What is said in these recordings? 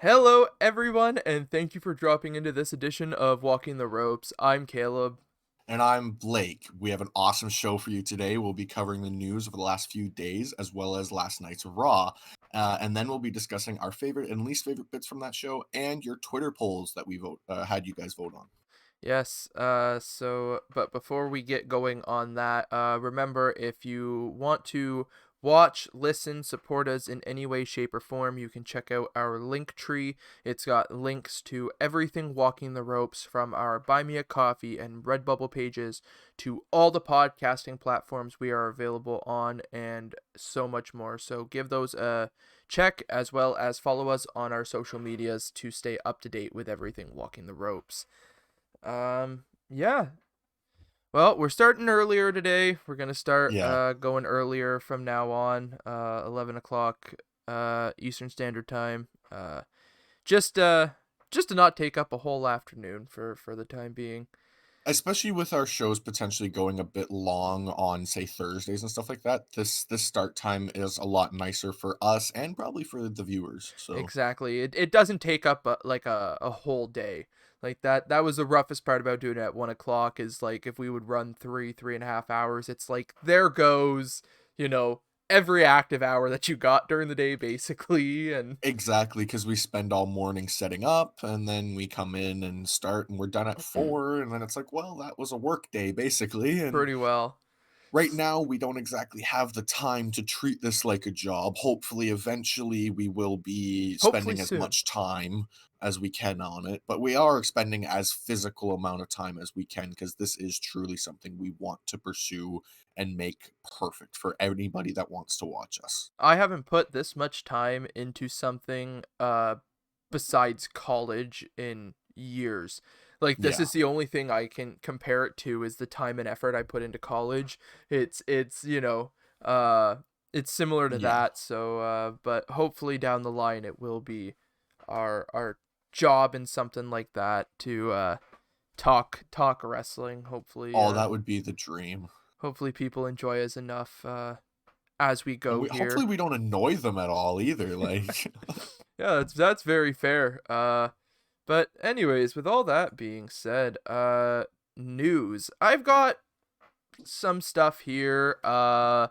Hello, everyone, and thank you for dropping into this edition of Walking the Ropes. I'm Caleb. And I'm Blake. We have an awesome show for you today. We'll be covering the news of the last few days as well as last night's Raw. And then we'll be discussing our favorite and least favorite bits from that show and your Twitter polls that we had you guys vote on. Yes, but before we get going on that, remember if you want to watch, listen, support us in any way, shape, or form, you can check out our link tree. It's got links to everything Walking the Ropes from our Buy Me a Coffee and Redbubble pages to all the podcasting platforms we are available on and so much more. So give those a check as well as follow us on our social medias to stay up to date with everything Walking the Ropes. Yeah. Well, we're starting earlier today. We're gonna start Yeah, going earlier from now on. 11 o'clock Eastern Standard Time. Just just to not take up a whole afternoon for the time being. especially with our shows potentially going a bit long on, say, Thursdays and stuff like that. This start time is a lot nicer for us and probably for the viewers. So Exactly. It doesn't take up a whole day. Like that was the roughest part about doing it at 1 o'clock is like if we would run 3.5 hours, it's like there goes, you know, every active hour that you got during the day basically, and exactly, because we spend all morning setting up, and then we come in and start, and we're done at 4, and then it's like, well, that was a work day, basically, and pretty well. right now, we don't exactly have the time to treat this like a job. Hopefully, eventually, we will be Hopefully spending as soon. much time as we can on it, but we are spending as physical amount of time as we can because this is truly something we want to pursue and make perfect for anybody that wants to watch us. I haven't put this much time into something besides college in years. Like this Yeah, is the only thing I can compare it to is the time and effort I put into college. Uh it's similar to yeah. that, so but hopefully down the line it will be our job in something like that to talk wrestling. Oh, that would be the dream. Hopefully people enjoy us enough as we And go we hopefully here. we don't annoy them at all either, like Yeah, that's very fair. But anyways, with all that being said, news. I've got some stuff here. For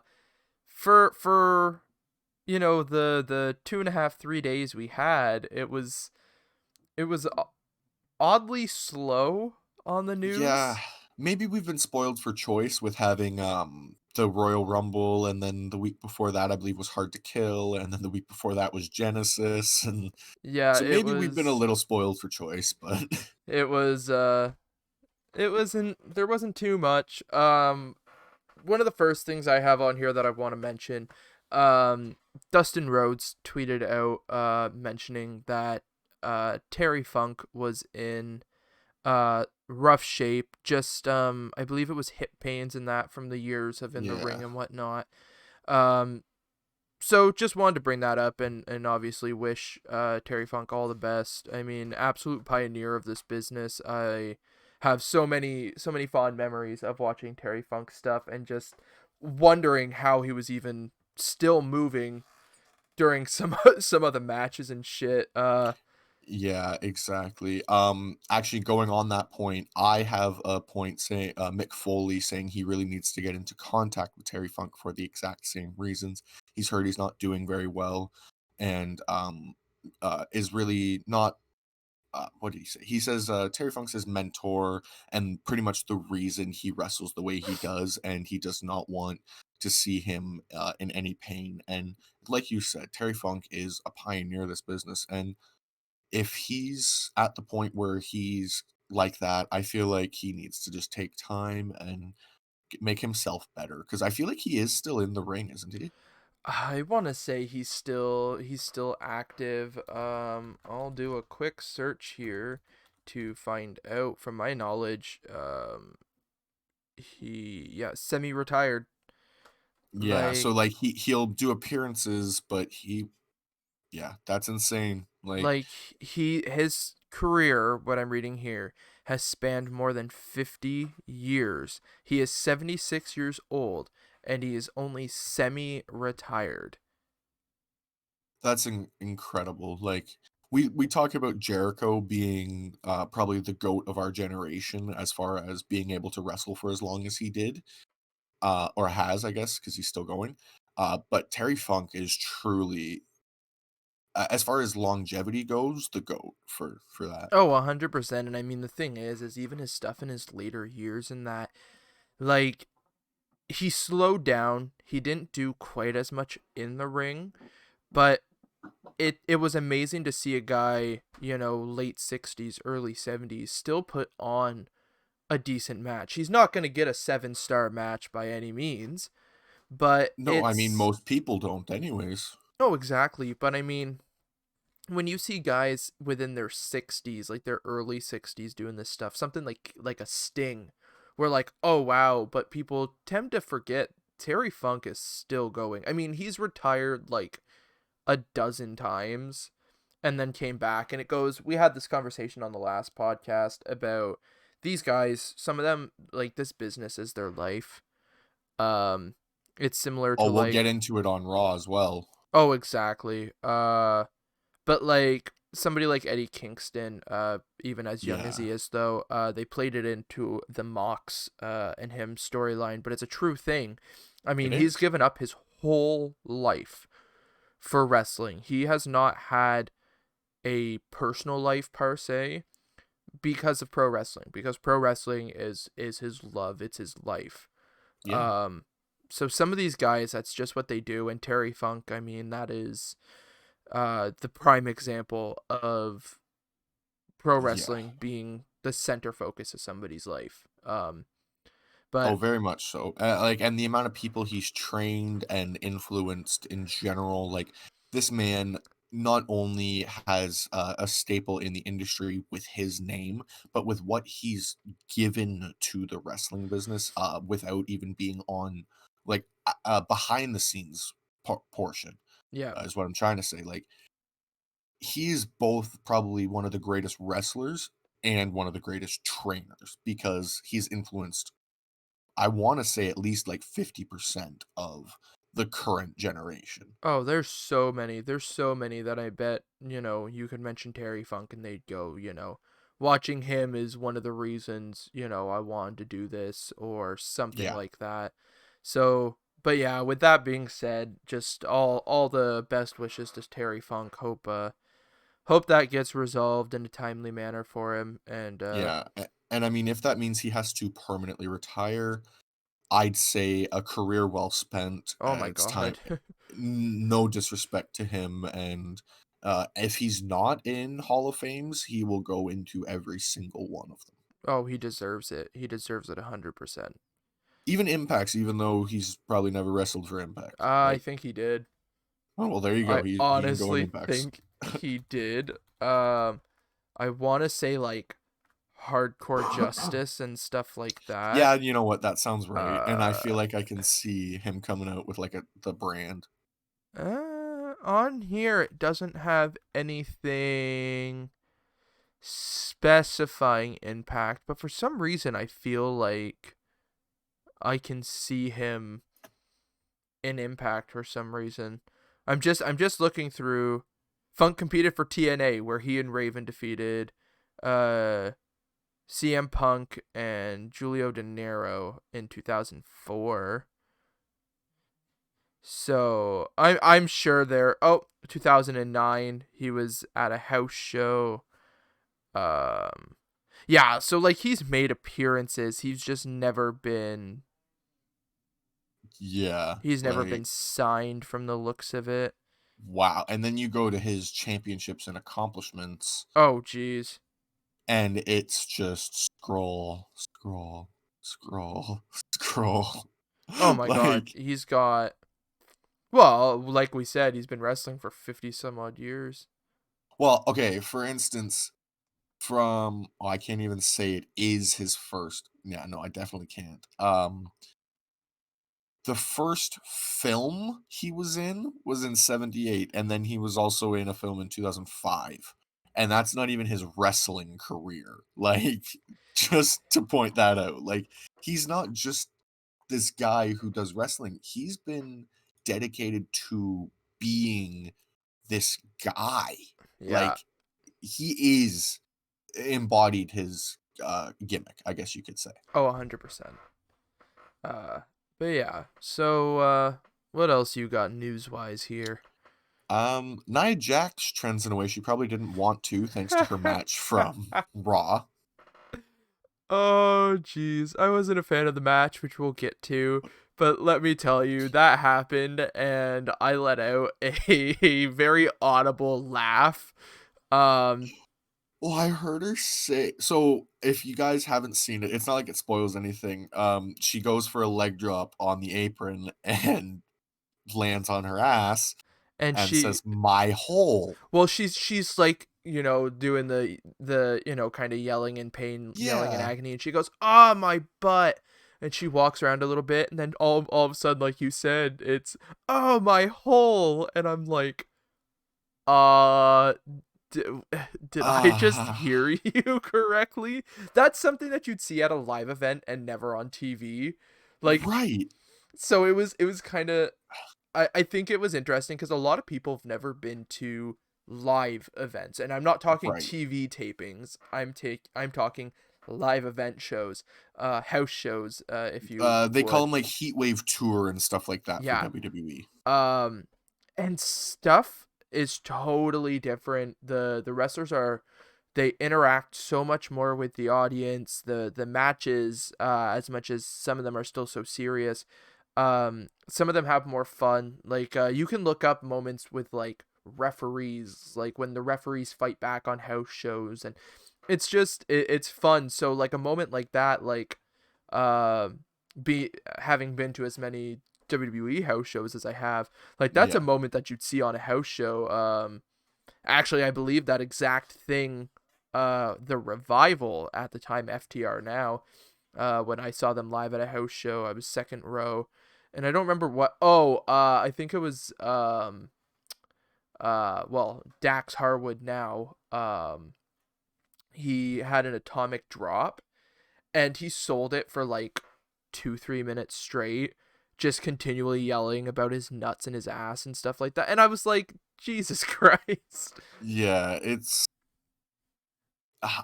the 2.5 3 days we had, it was oddly slow on the Yeah, news. maybe we've been spoiled for choice with having, the Royal Rumble, and then the week before that, I believe, was Hard to Kill, and then the week before that was Genesis, and Yeah, so maybe we've been a little spoiled for choice, but it was it wasn't there wasn't too much. One of the first things I have on here that I want to mention, Dustin Rhodes tweeted out mentioning that Terry Funk was in rough shape. Just I believe it was hip pains and that from the years of in the ring yeah. and whatnot. Um so just wanted to bring that up and obviously wish Terry Funk all the best. I mean, absolute pioneer of this business. I have so many fond memories of watching Terry Funk stuff and just wondering how he was even still moving during some of the matches and shit. Yeah, exactly. Actually, going on that point, I have a point saying Mick Foley saying he really needs to get into contact with Terry Funk for the exact same reasons. He's heard he's not doing very well, and is really not. What did he say? He says Terry Funk's his mentor and pretty much the reason he wrestles the way he does, and he does not want to see him in any pain. And like you said, Terry Funk is a pioneer of this business, and if he's at the point where he's like that, I feel like he needs to just take time and make himself better because I feel like he is still in the ring, isn't he? I want to say he's still active. I'll do a quick search here to find out. From my knowledge, semi-retired. Yeah, Like so like he'll do appearances, but yeah, that's insane. Like like his career, what I'm reading here, has spanned more than 50 years. He is 76 years old and he is only semi-retired. that's incredible. Like we talk about Jericho being, probably the GOAT of our generation as far as being able to wrestle for as long as he did, or has, I guess, because he's still going. But Terry Funk is truly, as far as longevity goes, the GOAT for that. Oh, 100%. And I mean, the thing is even his stuff in his later years and that, like, he slowed down. He didn't do quite as much in the ring, but it was amazing to see a guy, late 60s, early 70s, still put on a decent match. He's not going to get a 7-star match by any means, but No, I mean, it's most people don't anyways. oh, exactly. But I mean, when you see guys within their 60s, like their early 60s doing this stuff, something like a Sting, we're like, "Oh wow," but people tend to forget Terry Funk is still going. I mean, he's retired like a dozen times and then came back, and it goes, we had this conversation on the last podcast about these guys, some of them, like, this business is their life. um it's similar Oh, to we'll like, get into it on Raw as well. oh, exactly. But like somebody like Eddie Kingston, even as young as Yeah, he is, though, they played it into the Mox and him storyline, but it's a true thing. I it mean, he's is. given up his whole life for wrestling. He has not had a personal life per se because of pro wrestling, because pro wrestling is his love, it's his life. Yeah, um so some of these guys, that's just what they do. And Terry Funk, I mean, that is the prime example of pro yeah. wrestling being the center focus of somebody's life. Oh, But very much so. Like, and the amount of people he's trained and influenced in general, like, this man not only has a staple in the industry with his name, but with what he's given to the wrestling business, without even being on, like, behind the scenes portion, yeah. is what I'm trying to say. Like, he's both probably one of the greatest wrestlers and one of the greatest trainers because he's influenced, I wanna say, at least, like, 50% of the current generation. Oh, there's so many. There's so many that I bet, you could mention Terry Funk and they'd go, watching him is one of the reasons, I wanted to do this or something Yeah. like that. So, but yeah, with that being said, just all the best wishes to Terry Funk. Hope that gets resolved in a timely manner for him. And Yeah, and I mean, if that means he has to permanently retire, I'd say a career well spent. oh my It's time. god. No disrespect to him, and, if he's not in Hall of Fames, he will go into every single one of them. Oh, he deserves it. He deserves it 100%. Even Impact's, even though he's probably never wrestled for Impact, I right? think he did. Oh, well, there you go. I He can go in honestly Impacts. think he did. Um, I want to say like hardcore justice and stuff like that. Yeah, you know what? That sounds right, and I feel Uh, like I can see him coming out with, like, the brand. on here it doesn't have anything specifying Impact, but for some reason I feel like I can see him in Impact for some reason. I'm just looking through. Funk competed for TNA where he and Raven defeated uh CM Punk and Julio De Niro in 2004. So I'm sure there. Oh, 2009 he was at a house show. Um, yeah. So like he's made appearances. Yeah, He's never been like, signed from the looks of it. wow, and then you go to his championships and accomplishments, Oh geez. and it's just scroll, scroll, scroll, scroll. Oh my god. Like, He's got, well, like we said, he's been wrestling for 50 some odd years. well, okay, for instance, from oh, I can't even say it is his first. Yeah, no, I definitely can't. The first film he was in '78, and then he was also in a film in 2005, and that's not even his wrestling career, like, just to point that out, like, he's not just this guy who does wrestling, he's been dedicated to being this guy, Yeah. like he is embodied his gimmick, I guess you could say. Oh, 100%. Uh, but yeah. So, what else you got news-wise here? Nia Jax trends in a way she probably didn't want to, thanks to her match from Raw. Oh, jeez. I wasn't a fan of the match, which we'll get to. But let me tell you, that happened, and I let out a very audible laugh. Um, Well, I heard her say, so if you guys haven't seen it, it's not like it spoils anything. She goes for a leg drop on the apron and lands on her ass and and she, says, "My hole." well, she's like, doing the kind of yelling in pain, yelling in Yeah. agony, and she goes, "Ah, my butt," and she walks around a little bit, and then all of a sudden, like you said, it's, "Oh, my hole," and I'm like, uh did, did I just Ah, hear you correctly? That's something that you'd see at a live event and never on TV. Like, right, so it was kind of, I think it was interesting because a lot of people have never been to live events, and I'm not talking right. TV tapings. I'm talking live event shows, house shows, if you They call would. them like Heat Wave Tour and stuff like that for Yeah. WWE. Um, and stuff is totally different. The wrestlers are, they interact so much more with the audience. The matches, as much as some of them are still so serious, some of them have more fun. Like, you can look up moments with like referees, like when the referees fight back on house shows, and it's fun. So like a moment like that, like, uh, be having been to as many WWE house shows as I have, like that's a Yeah. moment that you'd see on a house show. Actually, I believe that exact thing, the Revival at the time, FTR now, when I saw them live at a house show, I was second row, and I don't remember what. Oh, I think it was well, Dax Harwood now. He had an atomic drop, and he sold it for like 2-3 minutes straight, just continually yelling about his nuts and his ass and stuff like that. And I was like, Jesus Christ. Yeah,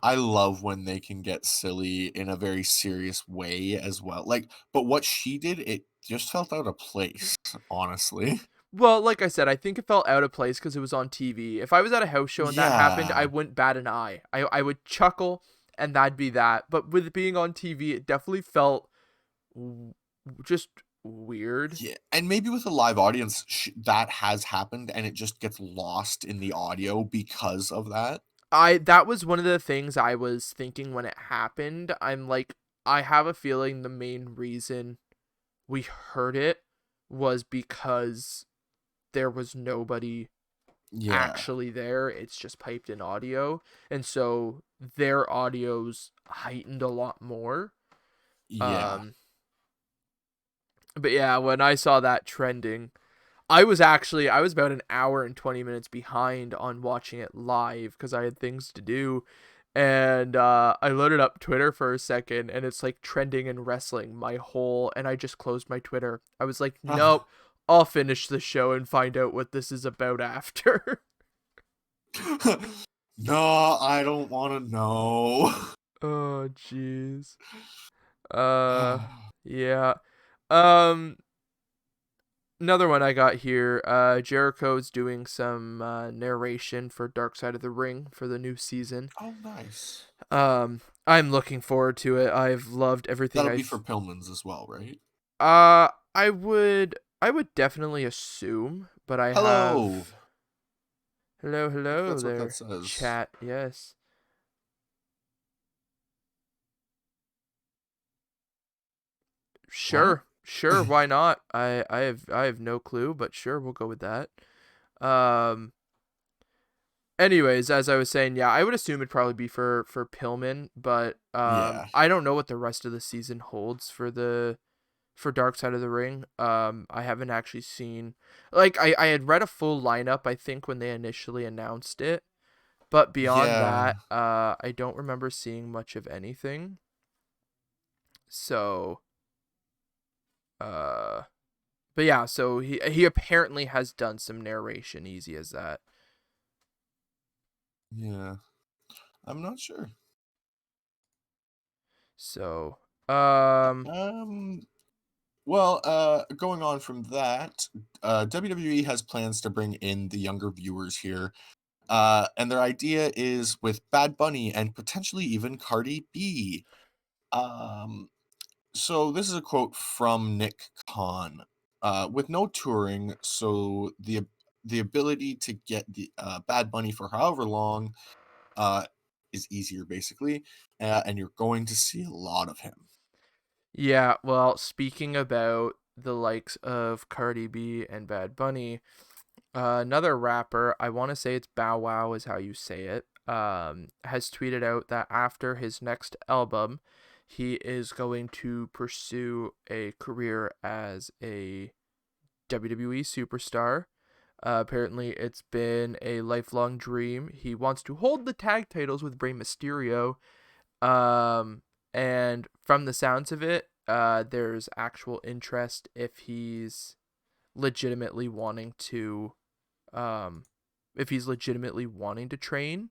I love when they can get silly in a very serious way as well. Like, but what she did, it just felt out of place, honestly. Well, like I said, I think it felt out of place because it was on TV. If I was at a house show and that happened, I Yeah. wouldn't bat an eye. I would chuckle, and that'd be that. But with it being on TV, it definitely felt w- just weird. Yeah, and maybe with a live audience, that has happened, and it just gets lost in the audio because of that. That was one of the things I was thinking when it happened. I'm like, I have a feeling the main reason we heard it was because there was nobody Yeah, actually there. It's just piped in audio. And so their audio's heightened a lot more. yeah, Um but yeah, when I saw that trending, I was about an hour and 20 minutes behind on watching it live cuz I had things to do. And I loaded up Twitter for a second, and it's like trending in wrestling, my whole, and I just closed my Twitter. I was like, nope, I'll finish the show and find out what this is about after. no, I don't want to know. Oh, jeez. Uh, yeah. Um, Another one I got here. Jericho's doing some narration for Dark Side of the Ring for the new season. Oh, nice. I'm looking forward to it. I've loved everything That'll be for I've. Pillman's as well, right? I would definitely assume, but I Hello. have. Hello, hello That's what that there, says. chat. Yes. What? Sure. Sure, why not? I have no clue, but sure, we'll go with that. Um Anyways, as I was saying, yeah, I would assume it'd probably be for Pillman, but Yeah. I don't know what the rest of the season holds for Dark Side of the Ring. I haven't actually seen, like, I had read a full lineup, I think, when they initially announced it, but beyond Yeah. that, I don't remember seeing much of anything. So, uh but yeah, so he apparently has done some narration, easy as that. Yeah. I'm not sure. So, Um, well, going on from that, WWE has plans to bring in the younger viewers here. And their idea is with Bad Bunny and potentially even Cardi B. Um, so this is a quote from Nick Khan. With no touring, so the ability to get the Bad Bunny for however long uh, is easier, basically, and you're going to see a lot of him. yeah, well, speaking about the likes of Cardi B and Bad Bunny, another rapper, I want to say it's Bow Wow is how you say it, has tweeted out that after his next album, he is going to pursue a career as a WWE superstar. Apparently, it's been a lifelong dream. He wants to hold the tag titles with Rey Mysterio. Um, and from the sounds of it, there's actual interest if he's legitimately wanting to, um, if he's legitimately wanting to train.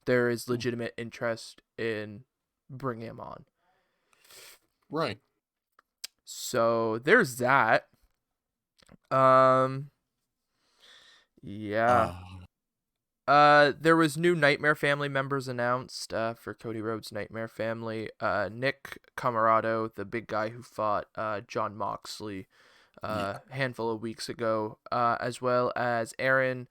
There is Hmm, legitimate interest in bringing him on. right. So there's that. Um, yeah. Uh, There was new Nightmare Family members announced for Cody Rhodes' Nightmare Family. Nick Camarado, the big guy who fought John Moxley yeah. a handful of weeks ago, as well as Aaron.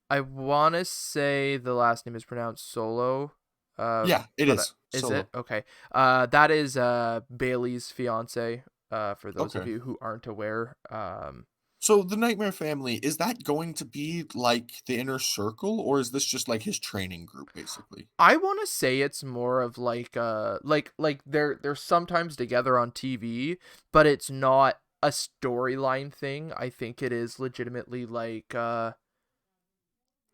I want to say the last name is pronounced Solo, Yeah, it but is. is it? Solo. Okay. That is Bailey's fiance, for those of Okay. you who aren't aware. So the Nightmare Family, is that going to be like the inner circle, or is this just like his training group, basically? I want to say it's more of like they're sometimes together on TV, but it's not a storyline thing. I think it is legitimately like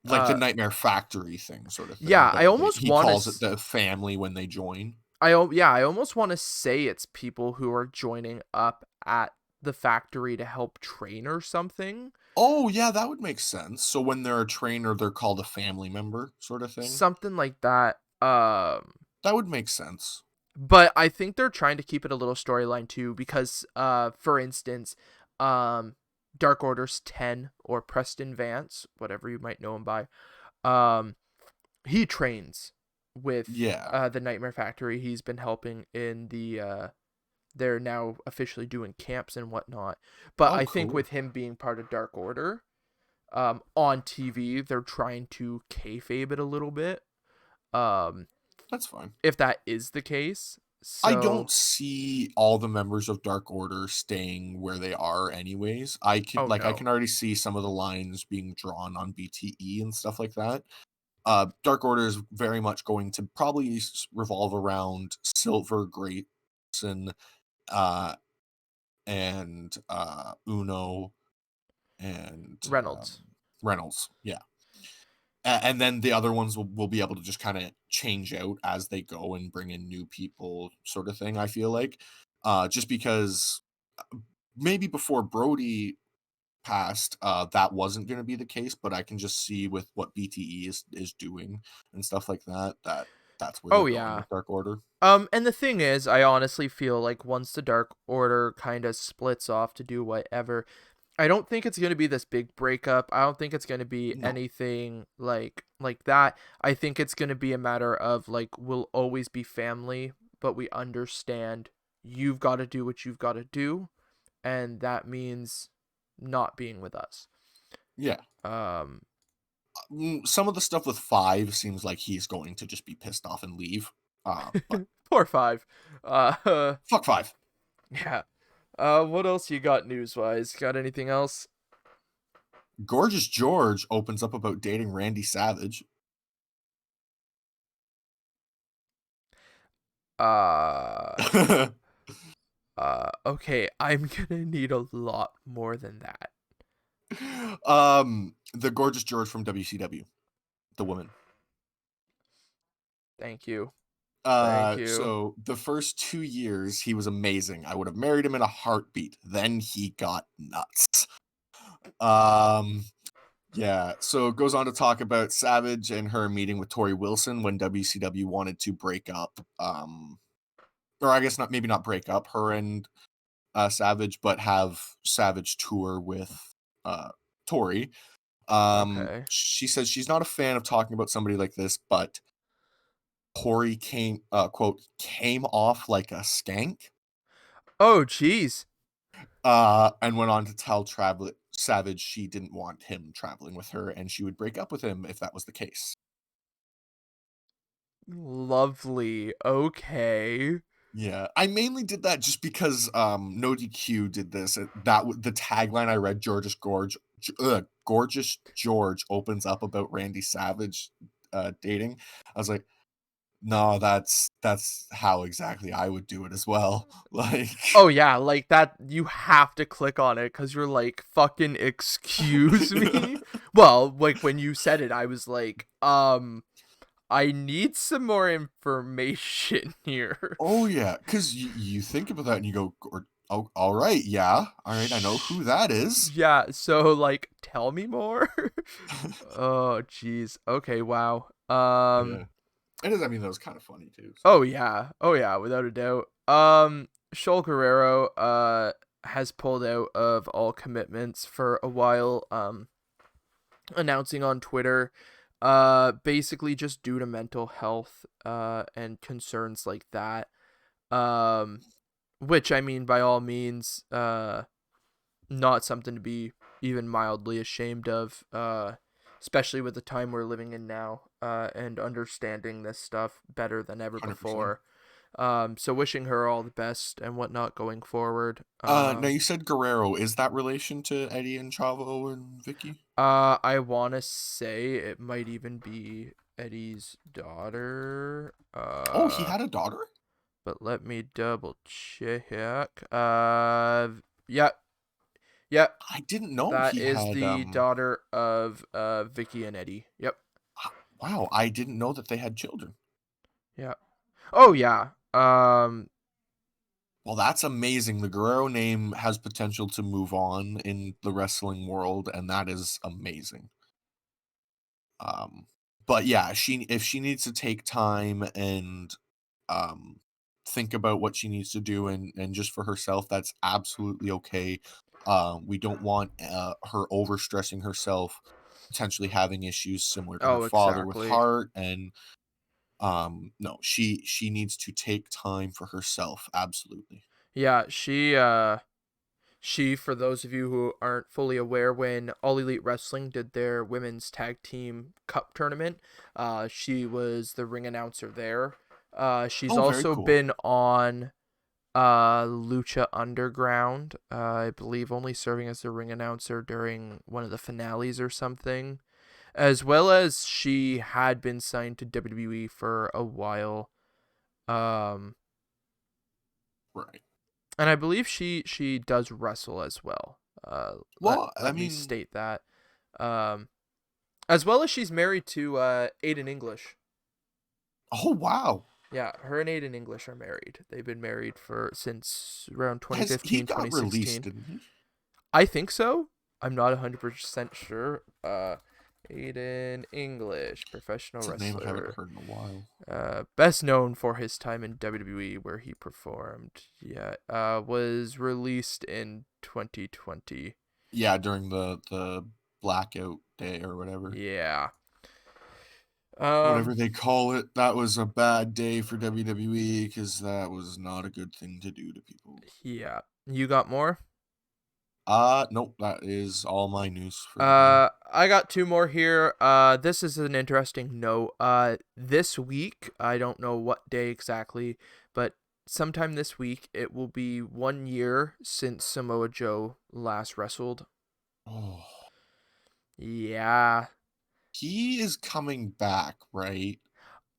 Like the uh Nightmare Factory thing, sort of thing, yeah, but I almost he want to calls it the family when they join. yeah, I almost want to say it's people who are joining up at the factory to help train or something. Oh, yeah, that would make sense. So when they're a trainer, they're called a family member, sort of thing. Something like that. That would make sense. But I think they're trying to keep it a little storyline too, because for instance, um Dark Order's 10 or Preston Vance, whatever you might know him by, um he trains with Yeah. the Nightmare Factory. He's been helping in the they're now officially doing camps and whatnot. But Oh, I think cool. with him being part of Dark Order, on TV, they're trying to kayfabe it a little bit. Um, That's fine. if that is the case. I So, don't see all the members of Dark Order staying where they are anyways. oh I no. can already see some of the lines being drawn on BTE and stuff like that. Dark Order is very much going to probably revolve around Silver, Grayson, uh, and Uno and Reynolds. Reynolds. Yeah. And then the other ones will be able to just kind of change out as they go and bring in new people, sort of thing. I feel like, just because maybe before Brody passed, that wasn't going to be the case, but I can just see with what BTE is doing and stuff like that, that's where Oh they're going yeah. with Dark Order. And the thing is, I honestly feel like once the Dark Order kind of splits off to do whatever, I don't think it's going to be this big breakup. I don't think it's going to be No, anything like that. I think it's going to be a matter of like we'll always be family, but we understand you've got to do what you've got to do, and that means not being with us. yeah. Um Some of the stuff with Five seems like he's going to just be pissed off and leave. But Poor Five. Uh fuck Five. yeah. What else you got news-wise? Got anything else? Gorgeous George opens up about dating Randy Savage. Uh okay, I'm gonna need a lot more than that. The Gorgeous George from WCW, the woman. Thank you. Thank you. So the first 2 years, he was amazing. I would have married him in a heartbeat. Then he got nuts. Um, Yeah, so it goes on to talk about Savage and her meeting with Tori Wilson when WCW wanted to break up, or I guess not, maybe not break up her and Savage, but have Savage tour with Tori. Okay. She says she's not a fan of talking about somebody like this, but Tori came, quote, came off like a skank, Oh, jeez. and went on to tell Savage she didn't want him traveling with her and she would break up with him if that was the case. Lovely. Okay. Yeah, I mainly did that just because, No DQ did this, the tagline I read, "Gorgeous George opens up about Randy Savage, dating." I was like, "No, that's how exactly I would do it as well." Like Oh yeah, like that you have to click on it cuz you're like, "Fucking excuse me?" Well, like when you said it, I was like, I need some more information here." Oh, yeah, 'cause you think about that and you go, "Oh, alright, yeah, alright, I know who that is." Yeah, so like tell me more. Oh jeez. Okay, wow. Yeah. I mean, that was kinda funny too, so Oh yeah. Oh yeah, without a doubt. Shoal Guerrero has pulled out of all commitments for a while, announcing on Twitter basically just due to mental health and concerns like that. Um which I mean by all means not something to be even mildly ashamed of, especially with the time we're living in now, and understanding this stuff better than ever 100%. before. So wishing her all the best and whatnot going forward. Now you said Guerrero, is that relation to Eddie and Chavo and Vicky? I want to say it might even be Eddie's daughter. Oh, he had a daughter? But let me double check. Yeah, yeah, I didn't know that he is had, the daughter of Vicky and Eddie. Yep. wow, I didn't know that they had children. Yeah. Oh yeah. Well, that's amazing. The Guerrero name has potential to move on in the wrestling world, and that is amazing. Um, but yeah, she if she needs to take time and um think about what she needs to do and just for herself, that's absolutely okay. We don't want her overstressing herself, potentially having issues similar to her Oh, father with exactly. heart and no, she needs to take time for herself, absolutely. Yeah, she, for those of you who aren't fully aware, when All Elite Wrestling did their women's tag team cup tournament, she was the ring announcer there. She's Oh, very also cool. been on Lucha Underground, I believe only serving as the ring announcer during one of the finales or something. As well as she had been signed to WWE for a while. Um Right. and I believe she does wrestle as well. Let Well, I let me mean, state that. Um, as well as she's married to Aiden English. oh wow. Yeah, her and Aiden English are married. They've been married for since around Has he 2015, got released, 2016. didn't he? I think so. I'm not 100% sure. Aiden English, professional It's a name I haven't wrestler. heard in a while. Best known for his time in WWE where he performed. Yeah, was released in 2020. Yeah, during the blackout day or whatever. Yeah. Whatever Um, they call it, that was a bad day for WWE because that was not a good thing to do to people. yeah. You got more? Nope, that is all my news for the day. I got two more here. This is an interesting note. This week, I don't know what day exactly, but sometime this week, it will be 1 year since Samoa Joe last wrestled. Oh, Yeah. he is coming back, right?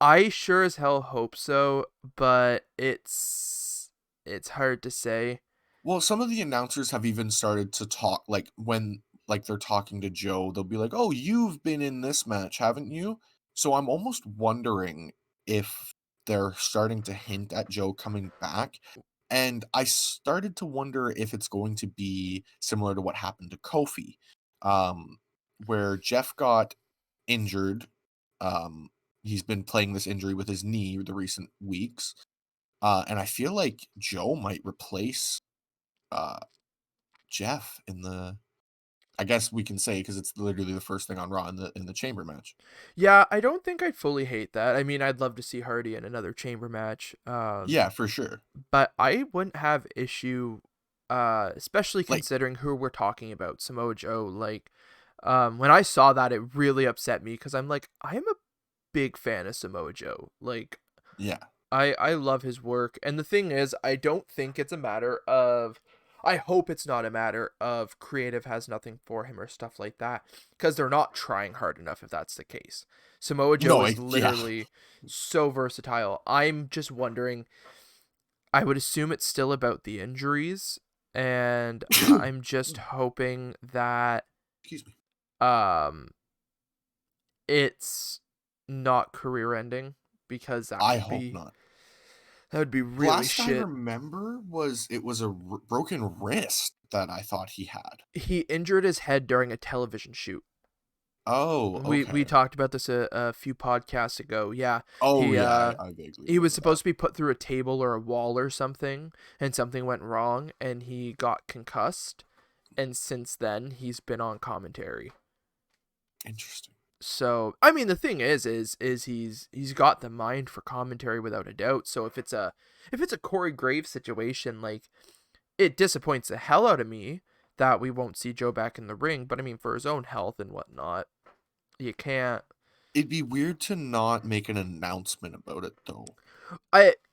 I sure as hell hope so, but it's hard to say. Well, some of the announcers have even started to talk like when like they're talking to Joe, they'll be like, "Oh, you've been in this match, haven't you?" So I'm almost wondering if they're starting to hint at Joe coming back. And I started to wonder if it's going to be similar to what happened to Kofi. Um, where Jeff got injured. Um, he's been playing this injury with his knee the recent weeks. And I feel like Joe might replace uh, Jeff in the. I guess we can say because it's literally the first thing on Raw in the Chamber match. Yeah, I don't think I'd fully hate that. I mean, I'd love to see Hardy in another chamber match. Yeah, for sure. But I wouldn't have issue, especially Like, considering who we're talking about, Samoa Joe. Like, when I saw that, it really upset me because I'm like, I am a big fan of Samoa Joe. Like, yeah, I love his work. And the thing is, I don't think it's a matter of, I hope it's not a matter of creative has nothing for him or stuff like that, because they're not trying hard enough if that's the case. Samoa Joe no, is yeah, literally so versatile. I'm just wondering, I would assume it's still about the injuries, and I'm just hoping that excuse me. um it's not career ending, because I hope not. that would be really Last I shit. remember was it was a broken wrist that I thought he had. He injured his head during a television shoot. Oh, We okay. talked about this a few podcasts ago. Yeah, Oh, he yeah, uh I vaguely he was remember that. supposed to be put through a table or a wall or something, and something went wrong, and he got concussed. And since then, he's been on commentary. Interesting. So I mean, the thing is he's got the mind for commentary without a doubt. So if it's a Corey Graves situation, like, it disappoints the hell out of me that we won't see Joe back in the ring. But I mean, for his own health and whatnot, you can't. It'd be weird to not make an announcement about it, though.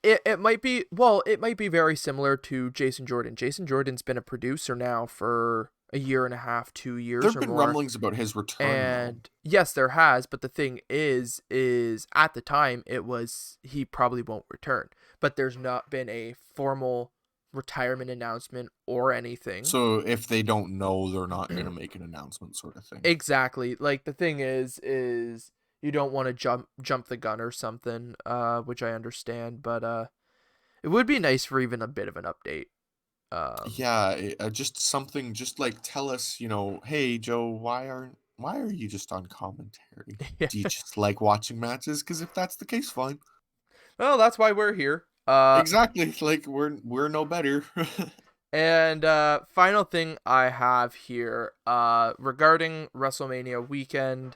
It might be, well, it might be very similar to Jason Jordan. Jason Jordan's been a producer now for a year and a half, 2 years There've or been more. rumblings about his return, though. And yes, there has, but the thing is at the time it was he probably won't return. But there's not been a formal retirement announcement or anything. So if they don't know, they're not gonna make an announcement, sort of thing. Exactly. Like, the thing is you don't want to jump the gun or something, which I understand, but it would be nice for even a bit of an update. Um Yeah, just something, just like tell us, hey Joe, why are you just on commentary? yeah. Do you just like watching matches? Because if that's the case, fine. Well, that's why we're here. Exactly. Like we're no better. And final thing I have here, regarding WrestleMania weekend,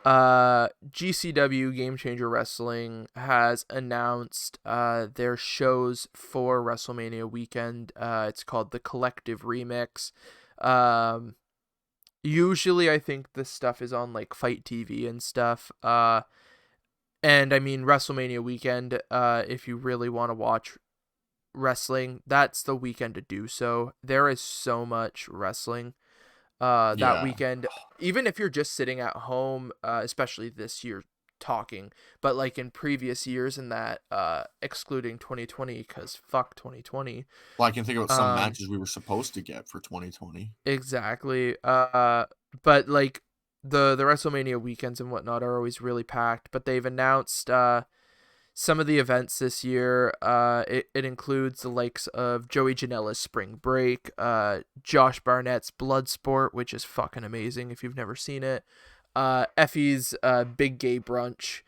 GCW Game Changer Wrestling has announced their shows for WrestleMania weekend. It's called the Collective Remix. Um, Usually I think this stuff is on like Fight TV and stuff. And I mean, WrestleMania weekend, if you really want to watch wrestling, that's the weekend to do so. There is so much wrestling that Yeah. weekend. Even if you're just sitting at home, especially this year talking, but like in previous years, and that excluding 2020, because fuck 2020. Well, I can think about some um matches we were supposed to get for 2020. exactly. But like, the WrestleMania weekends and whatnot are always really packed, but they've announced some of the events this year. It includes the likes of Joey Janela's Spring Break, Josh Barnett's Bloodsport, which is fucking amazing if you've never seen it, Effie's Big Gay Brunch,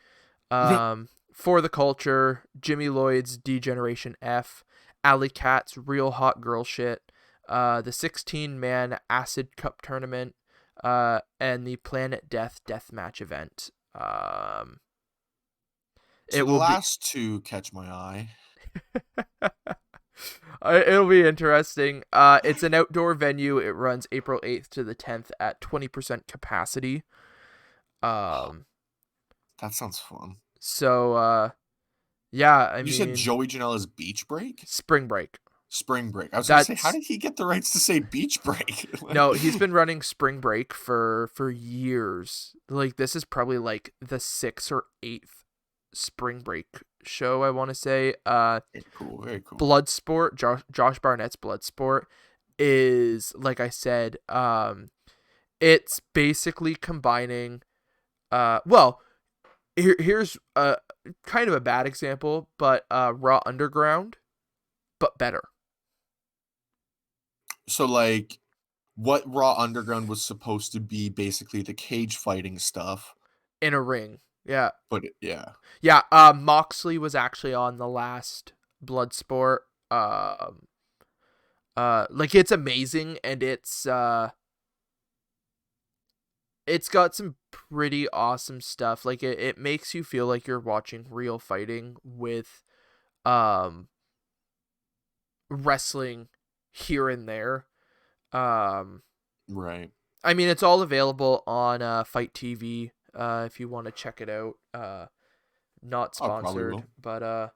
For the Culture, Jimmy Lloyd's D-Generation F, Alley Cat's Real Hot Girl Shit, the 16-man Acid Cup Tournament, and the Planet Death Deathmatch event. So It the will be last two catch my eye. it'll be interesting. It's an outdoor venue. It runs April 8th to the 10th at 20% capacity. Um, That sounds fun. so yeah, I You said mean, Joey Janela's Beach Break? Spring Break. Spring Break. I was gonna say, how That's did he get the rights to say Beach Break? Like, No, he's been running Spring Break for years. Like, this is probably like the 6th or 8th Spring Break show, I want to say. very cool, very cool. Bloodsport, Josh Barnett's Bloodsport is, like I said, it's basically combining well, here's kind of a bad example, but Raw Underground, but better. So like what Raw Underground was supposed to be basically the cage fighting stuff, in a ring. Yeah. but yeah, Yeah, Moxley was actually on the last Bloodsport. Like it's amazing, and it's got some pretty awesome stuff. Like it makes you feel like you're watching real fighting with um wrestling here and there. Um right. I mean, it's all available on Fight TV if you want to check it out. Not I probably sponsored, will, but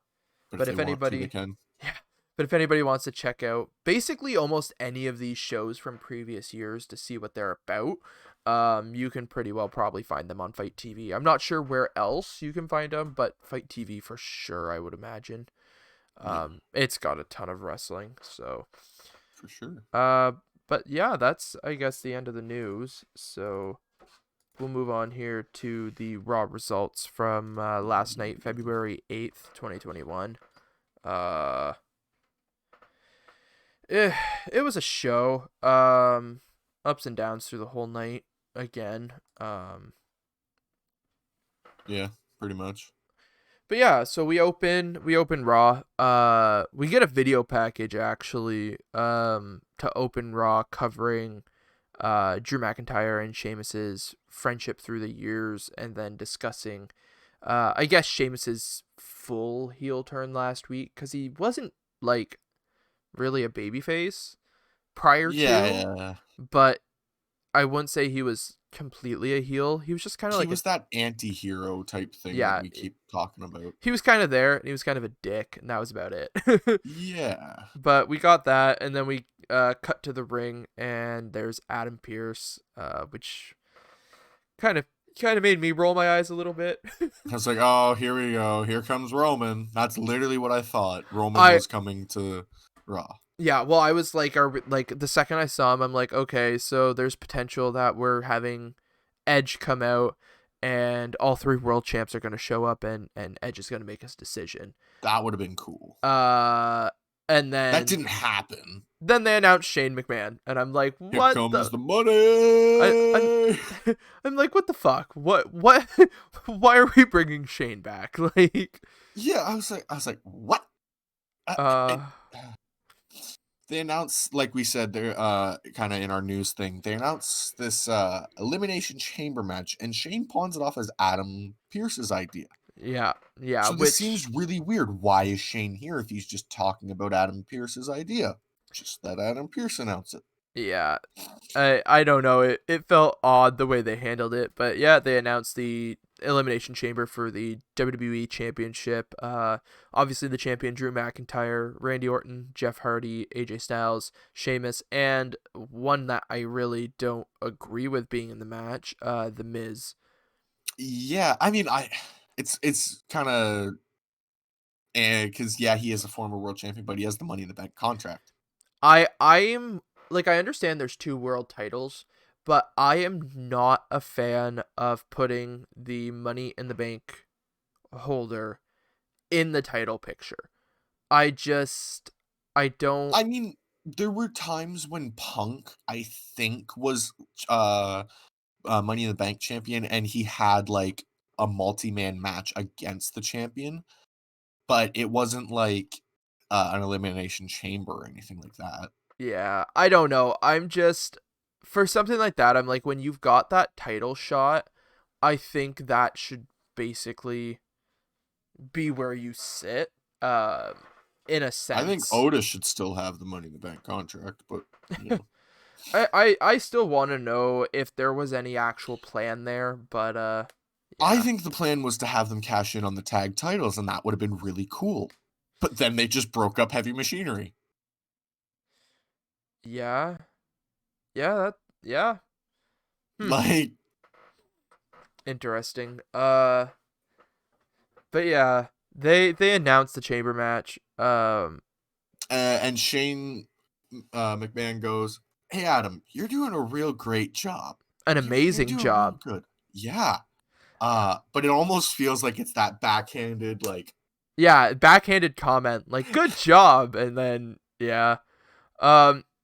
if but they if want to, they anybody, can. yeah, but if anybody wants to check out basically almost any of these shows from previous years to see what they're about, you can pretty well probably find them on Fight TV. I'm not sure where else you can find them, but Fight TV for sure, I would imagine. Yeah, It's got a ton of wrestling, so for sure. uh, but yeah, that's I guess the end of the news. So we'll move on here to the Raw results from last night, February 8th, 2021. Uh, it, it was a show. Ups and downs through the whole night again. Yeah, pretty much. But yeah, so we open Raw. We get a video package actually. To open Raw covering Drew McIntyre and Sheamus's friendship through the years, and then discussing, I guess Sheamus's full heel turn last week because he wasn't like really a babyface prior Yeah, to, yeah. but I wouldn't say he was completely a heel. He was just kind of He like a was that anti-hero type thing that yeah. we keep talking about. He was kind of there, and he was kind of a dick, and that was about it. Yeah. But we got that, and then we cut to the ring, and there's Adam Pearce, which kind of made me roll my eyes a little bit. I was like, oh, here we go. Here comes Roman. That's literally what I thought. Roman I was coming to Raw. Yeah, well, I was like, like the second I saw him, I'm like, okay, so there's potential that we're having Edge come out, and all three world champs are going to show up, and Edge is going to make his decision. That would have been cool. Uh, and That then didn't happen. they announced Shane McMahon, and I'm like, Here what comes the? the I'm money. I'm like, what the fuck? What? Why are we bringing Shane back? Like, Yeah, I was like, what? uh, And they announced, like we said, they're kind of in our news thing. They announced this elimination chamber match, and Shane pawns it off as Adam Pierce's idea. yeah, yeah, So this which seems really weird. Why is Shane here if he's just talking about Adam Pierce's idea? Just let Adam Pierce announce it. yeah, I don't know. It felt odd the way they handled it, but yeah, they announced the elimination chamber for the WWE Championship. Obviously the champion Drew McIntyre, Randy Orton, Jeff Hardy, AJ Styles, Sheamus, and one that I really don't agree with being in the match, The Miz. Yeah, I mean, it's kind of because yeah, he is a former world champion, but he has the Money in the Bank contract. I am like, I understand there's two world titles, but I am not a fan of putting the Money in the Bank holder in the title picture. I just I don't I mean, there were times when Punk, I think, was uh, Money in the Bank champion, and he had like a multi-man match against the champion, but it wasn't like an elimination chamber or anything like that. yeah, I don't know. I'm just for something like that, I'm like, when you've got that title shot, I think that should basically be where you sit in a I think sense. Otis should still have the Money in the Bank contract, but you know, I still want to know if there was any actual plan there, but I yeah. think the plan was to have them cash in on the tag titles, and that would have been really cool. But then they just broke up Heavy Machinery. Yeah. Yeah, that yeah. Hmm. Like, Interesting. But yeah, they announced the chamber match. and Shane McMahon goes, "Hey Adam, you're doing a real great job. An You're amazing doing real job. good." Yeah. But it almost feels like it's that backhanded, like, Yeah, backhanded comment like good job, and then yeah.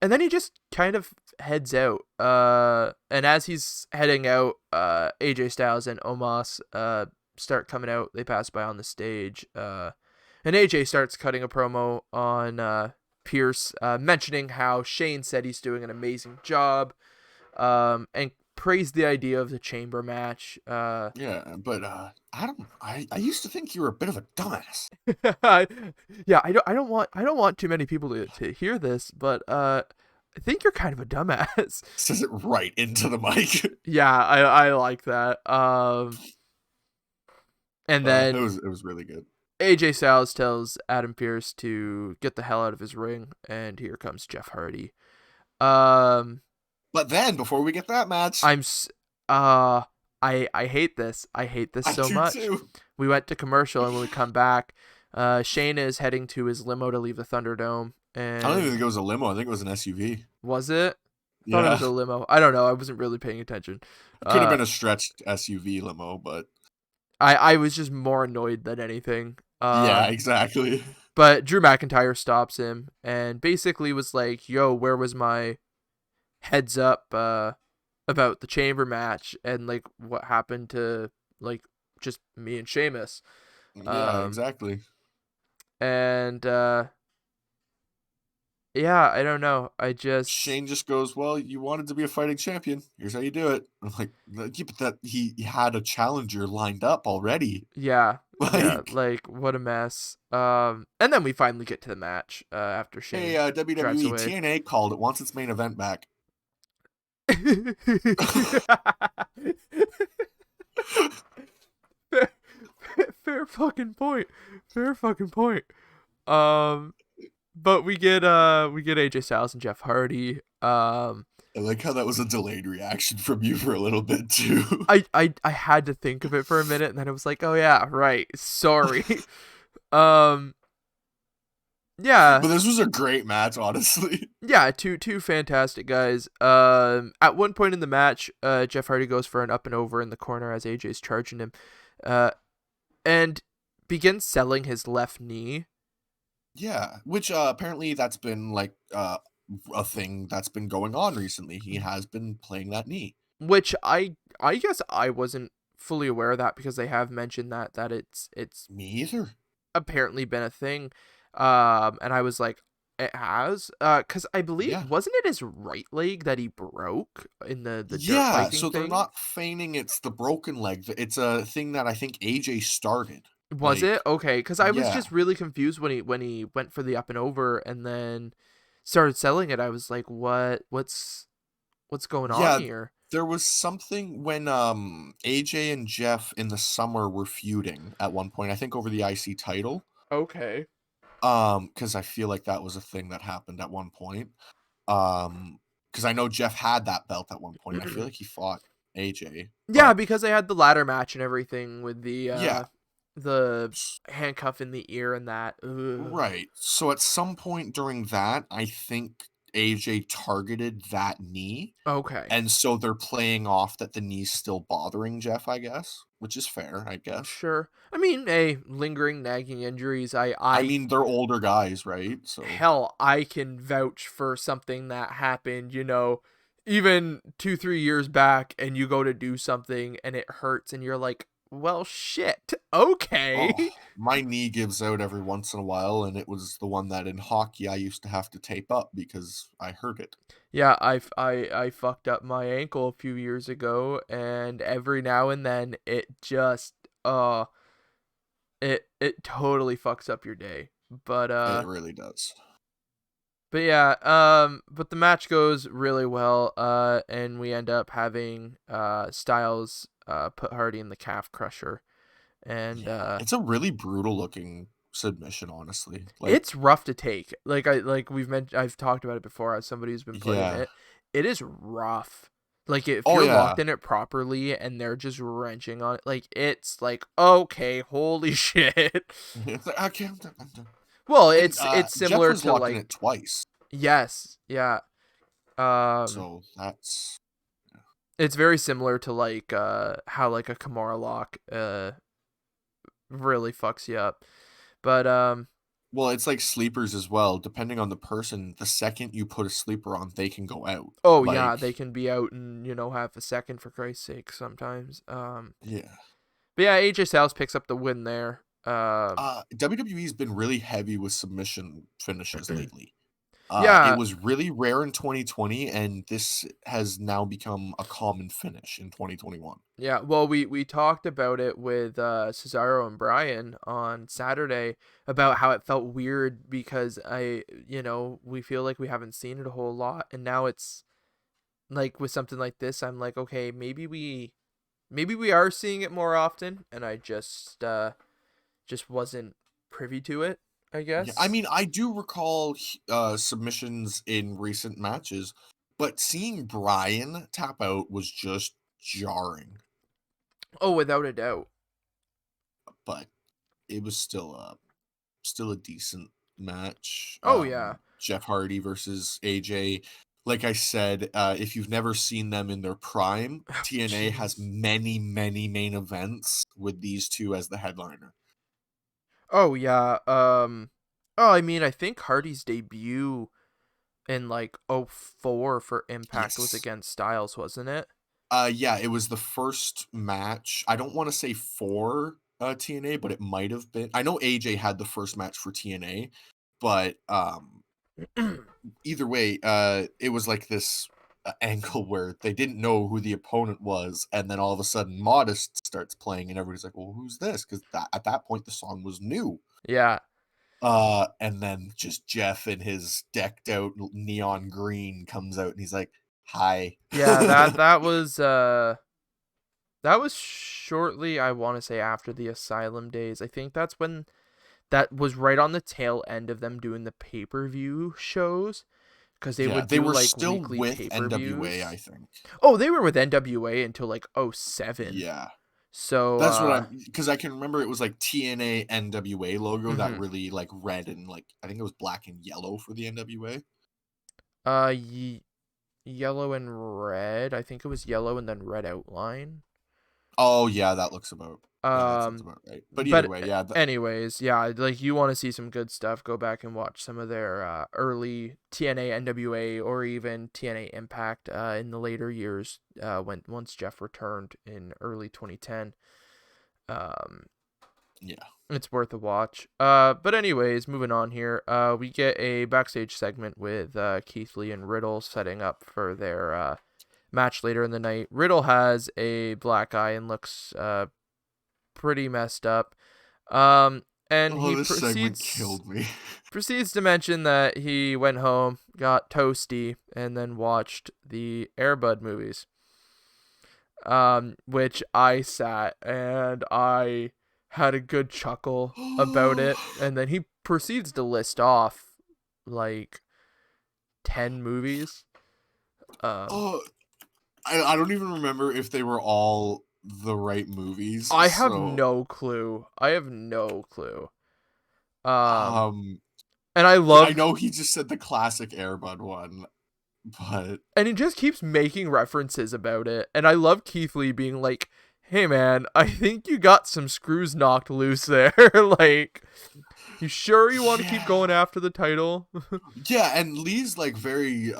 And then he just kind of heads out. And as he's heading out, AJ Styles and Omos start coming out. They pass by on the stage. And AJ starts cutting a promo on Pierce, mentioning how Shane said he's doing an amazing job, and praised the idea of the chamber match. Yeah, but I used to think you were a bit of a dumbass. Yeah, I don't want too many people to hear this, but I think you're kind of a dumbass. Says it right into the mic. Yeah, I like that. And It then was really good. AJ Styles tells Adam Pearce to get the hell out of his ring, and here comes Jeff Hardy. Um, But then before we get that match, I'm uh I hate this. I hate this I so do much. too. We went to commercial, and when we come back, Shane is heading to his limo to leave the Thunderdome, I don't even and think it was a limo. I think it was an SUV. was it? I thought it Yeah, was a limo. I don't know. I wasn't really paying attention. could have Uh, been a stretched SUV limo, but I was just more annoyed than anything. yeah, exactly. But Drew McIntyre stops him and basically was like, "Yo, where was my heads up about the chamber match and like what happened to like just me and Sheamus?" Yeah, Um, exactly. and yeah, I don't know. I just Shane just goes, "Well, you wanted to be a fighting champion. Here's how you do it." I'm like, yeah, but that he had a challenger lined up already. yeah, yeah, Like, like what a mess. And then we finally get to the match after hey, Shane drives WWE away. TNA called it. Wants its main event back. fair, fair fucking point. Fair fucking point. Um, but we get AJ Styles and Jeff Hardy. I like how that was a delayed reaction from you for a little bit too. I had to think of it for a minute, and then I was like, oh yeah, right. Sorry. um, yeah, But this was a great match, honestly. yeah. Two fantastic guys. At one point in the match, Jeff Hardy goes for an up and over in the corner as AJ's charging him, uh, and begins selling his left knee. Yeah, which apparently that's been like a thing that's been going on recently. He has been playing that knee. Which I guess I wasn't fully aware of that because they have mentioned that it's Me either. apparently been a thing. And I was like, it has, because I believe Yeah. wasn't it his right leg that he broke in the dirt Yeah, biking so they're thing? not feigning it's the broken leg. It's a thing that I think AJ started. Was it Like, okay? Because I was yeah. just really confused when he went for the up and over and then started selling it. I was like, what's going on Yeah, here? there was something when AJ and Jeff in the summer were feuding at one point, I think over the IC title. Okay. Because I feel like that was a thing that happened at one point. Because I know Jeff had that belt at one point, and I feel like he fought AJ. Yeah, But because they had the ladder match and everything with yeah, the s- handcuff in the ear and that. Ugh. right. So at some point during that, I think AJ targeted that knee. Okay. And so they're playing off that the knee's still bothering Jeff, I guess, which is fair, I guess. Sure. I mean, lingering nagging injuries. I I mean, they're older guys, right? So, hell, I can vouch for something that happened, even 2-3 years back, and you go to do something and it hurts, and you're like, well, shit. Okay. oh, my knee gives out every once in a while, and it was the one that in hockey I used to have to tape up because I hurt it. Yeah, I fucked up my ankle a few years ago, and every now and then it just it totally fucks up your day. But It really does. yeah, but the match goes really well, and we end up having Styles put Hardy in the calf crusher, and Yeah, it's a really brutal looking submission, honestly. Like, it's rough to take. I've talked about it before as somebody who's been put in yeah. it. It is rough. Like if Oh, you're yeah. locked in it properly and they're just wrenching on it, like it's like okay, holy shit. It's like, I can't. Well, And it's Jeff similar was to locked in like it twice. yes, yeah. Um, So that's. it's very similar to like how like a Kimura lock really fucks you up. But Well, it's like sleepers as well. Depending on the person, the second you put a sleeper on, they can go out. Oh yeah, Like, they can be out in, half a second for Christ's sake sometimes. yeah. But yeah, AJ Styles picks up the win there. WWE's been really heavy with submission finishes lately. It Yeah, was really rare in 2020, and this has now become a common finish in 2021. yeah. Well, we talked about it with Cesaro and Brian on Saturday about how it felt weird because we feel like we haven't seen it a whole lot, and now it's like with something like this, I'm like, okay, maybe we are seeing it more often, and I just wasn't privy to it, I Yeah, I guess. mean, I do recall submissions in recent matches, but seeing Brian tap out was just jarring. Oh, without a doubt. But it was still a decent match. Oh yeah. Jeff Hardy versus AJ. Like I said, if you've never seen them in their prime, TNA has Jeez. many, many main events with these two as the headliner. Oh yeah. Oh, I mean, I think Hardy's debut in like '04 for Impact was Yes. against Styles, wasn't it? Yeah, it was the first match. I don't want to say for TNA, but it might have been. I know AJ had the first match for TNA, but either way, it was like this angle where they didn't know who the opponent was, and then all of a sudden, Modest starts playing, and everybody's like, "Well, who's this?" Because at that point, the song was new. Yeah. And then just Jeff in his decked out neon green comes out, and he's like, "Hi." Yeah, that was shortly, I want to say, after the Asylum days. I think that's when that was right on the tail end of them doing the pay-per-view shows because they Yeah, would they do were like still weekly with NWA, I pay-per-views. think. Oh, they were with NWA until like '07. Yeah. So That's what I'm because I can remember it was like TNA NWA logo that mhm. really like red and like I think it was black and yellow for the NWA. uh Yellow and red. I think it was yellow and then red outline. Oh yeah, that sounds Um, about right. But either but way, yeah, anyways, yeah, like you want to see some good stuff, go back and watch some of their early TNA NWA or even TNA Impact in the later years when once Jeff returned in early 2010. Um, yeah. it's worth a watch. But anyways, moving on here. We get a backstage segment with Keith Lee and Riddle setting up for their match later in the night. Riddle has a black eye and looks pretty messed up. And Oh, he this segment proceeds killed me. proceeds to mention that he went home, got toasty, and then watched the Airbud movies. Which I sat and I had a good chuckle about it, and then he proceeds to list off like 10 movies. Um, Oh, I don't even remember if they were all the right movies. I have So, no clue. I have no clue. Um, um, and I I love know he just said the classic Airbud one, but and he just keeps making references about it. And I love Keith Lee being like, "Hey man, I think you got some screws knocked loose there. Like, you sure you want to keep yeah. going after the title?" Yeah, and Lee's like very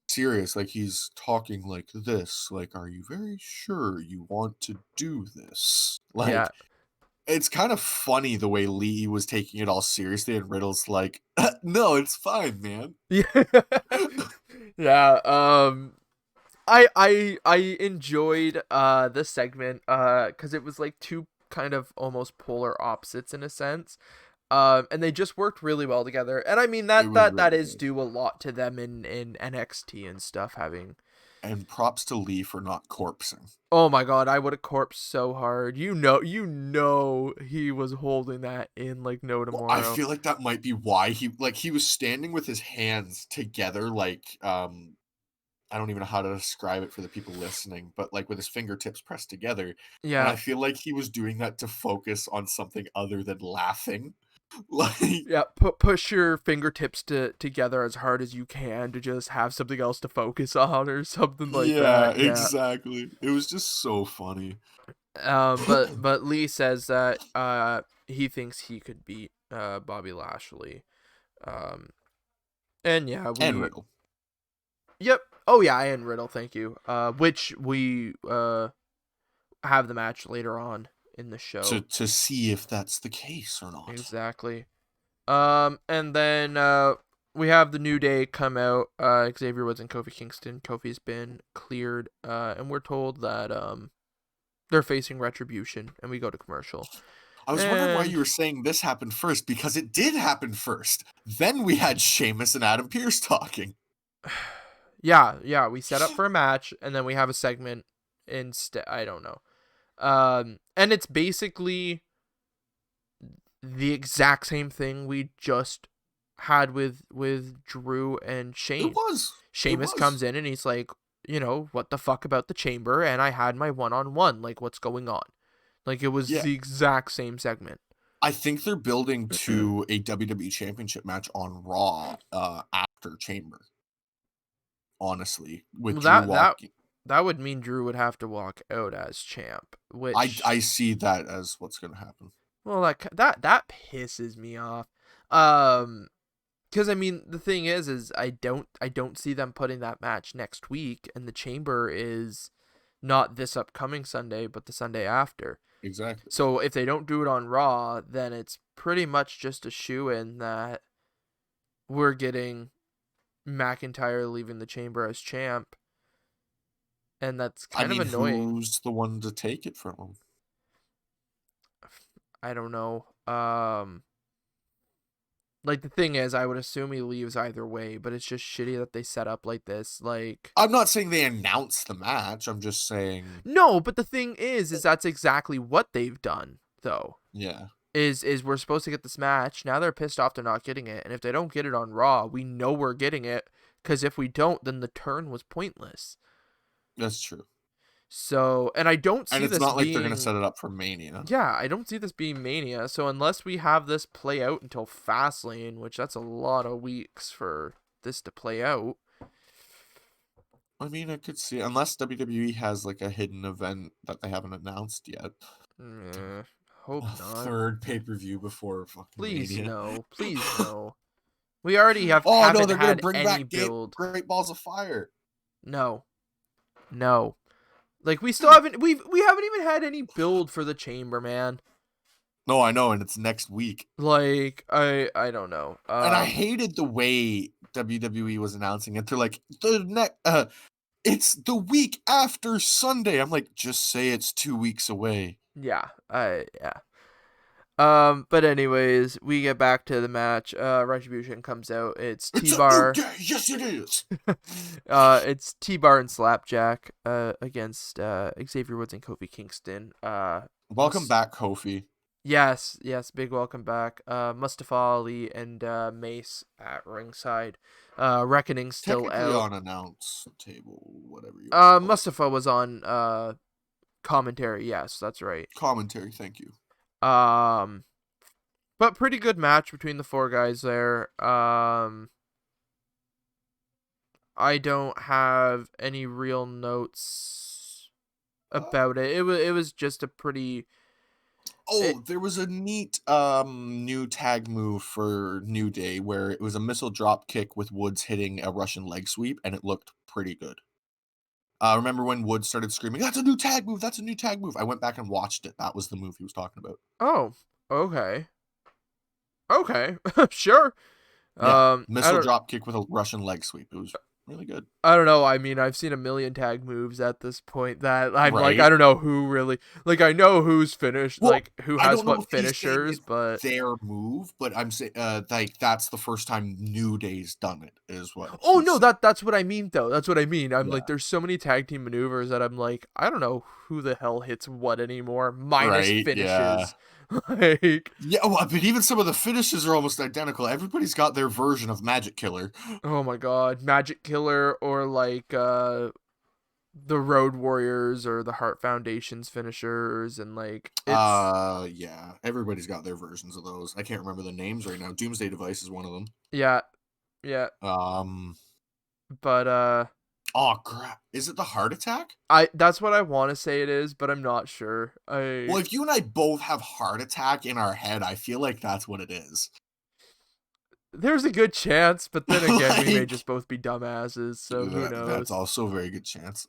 serious, like he's talking like this, like, "Are you very sure you want to do this?" Yeah. Like, it's kind of funny the way Lee was taking it all seriously and Riddle's like, "No, it's fine, man." Yeah. Yeah. I enjoyed the segment because it was like two kind of almost polar opposites in a sense. And they just worked really well together. And I mean It that was that that really is good. due a lot to them in NXT and stuff having. And props to Lee for not corpsing. Oh my god, I would have corpsed so hard. You know he was holding that in like no Well, I tomorrow. feel like that might be why he was standing with his hands together like, I don't even know how to describe it for the people listening, but, like, with his fingertips pressed together, and Yeah. I feel like he was doing that to focus on something other than laughing. Like Yeah, push your fingertips together as hard as you can to just have something else to focus on or something like yeah, that. Yeah. exactly. It was just so funny. But Lee says that he thinks he could beat Bobby Lashley. Um, and yeah, And we Riddle. yep. Oh yeah, and Riddle, thank you. Which we have the match later on in the To show. see if that's the case or not. Exactly. And then we have the New Day come out. Xavier Woods and Kofi Kingston. Kofi's been cleared. And we're told that they're facing retribution, and we go to commercial. I was wondering why And you were saying this happened first, because it did happen first. Then we had Sheamus and Adam Pearce talking. yeah, we set up for a match, and then we have a segment instead. I don't know. And it's basically the exact same thing we just had with Drew and It Shane. was. It Sheamus was. comes in and he's like, what the fuck about the chamber? And I had my one-on-one. Like, what's going on? Like, it was Yeah. the exact same segment. I think they're building to a WWE Championship match on Raw after Chamber. Honestly, with Well, Drew that walking. that would mean Drew would have to walk out as champ, which, I see that as what's going to happen. well, that pisses me off. Um, because I mean, the thing is I don't see them putting that match next week, and the chamber is not this upcoming Sunday, but the Sunday after. Exactly. So if they don't do it on Raw, then it's pretty much just a shoe-in that we're getting McIntyre leaving the chamber as champ, and that's I kind of mean, annoying. who's the one to take it from him? I don't know. Like, the thing is, I would assume he leaves either way, but it's just shitty that they set up like this. Like, I'm not saying they announced the match. I'm just saying, no, but the thing is that's exactly what they've done, though. yeah, Is we're supposed to get this match. Now they're pissed off they're not getting it, and if they don't get it on Raw, we know we're getting it, because if we don't, then the turn was pointless. that's true. So, and I don't And see it's this not like they're going to being, set it up for Mania. yeah, I don't see this being Mania. So unless we have this play out until Fastlane, which that's a lot of weeks for this to play out. I mean, I could see, unless WWE has like a hidden event that they haven't announced yet. Hope A not. third pay-per-view before fucking Please Mania. no. Please no. We already Oh no, haven't they're gonna had bring any back build. Great Balls of Fire. No. No. Like, we still haven't we haven't even had any build for the chamber, man. No, I know, and it's next week. Like, I don't know. And I hated the way WWE was announcing it. They're like, it's the week after Sunday. I'm like, just say it's 2 weeks away. Yeah. Yeah. But anyways, we get back to the match. Retribution comes out. It's It's a new T-Bar. day. Yes, it is. It's T-Bar and Slapjack against Xavier Woods and Kofi Kingston. Welcome back, Kofi. Yes, big welcome back. Mustafa Ali and Mace at ringside. Reckoning still Technically out. on announce table, whatever you want to call it. Mustafa was on commentary. Yes, that's right. Commentary, thank you. But pretty good match between the four guys there. I don't have any real notes about it. It was just a pretty. There was a neat new tag move for New Day where it was a missile drop kick with Woods hitting a Russian leg sweep, and it looked pretty good. Remember when Woods started screaming, "That's a new tag move! That's a new tag move!" I went back and watched it. That was the move he was talking about. Oh, okay. Okay, sure. Yeah, I missile don't. drop kick with a Russian leg sweep. It was really good. I don't know. I mean, I've seen a million tag moves at this point that I'm like, I Right? don't know who really, like, I know who's finished, Well, like, who I has don't know what if he's saying finishers, it's but their move, but I'm saying like that's the first time New Day's done it, is what oh he's no, saying. that's what I mean though. That's what I mean. I'm like, Yeah. there's so many tag team maneuvers that I'm like, I don't know who the hell hits what anymore, minus Right? Yeah. finishes. Like, Yeah, well, but even some of the finishes are almost identical. Everybody's got their version of Magic Killer. oh my god, Magic Killer, or like the Road Warriors or the Heart Foundation's finishers, and like, it's Yeah, everybody's got their versions of those. I can't remember the names right now. Doomsday Device is one of them. yeah, yeah. Um, But Oh crap! Is it the heart attack? That's what I want to say it is, but I'm not sure. Well, if you and I both have heart attack in our head, I feel like that's what it is. There's a good chance, but then again, we may Like just both be dumbasses, so who that's knows? also a very good chance.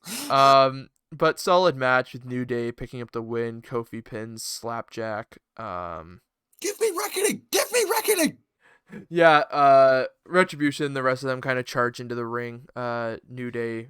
But solid match with New Day picking up the win. Kofi pins Slapjack. Give me reckoning! Give me reckoning! Yeah, Retribution, the rest of them kind of charge into the ring. New Day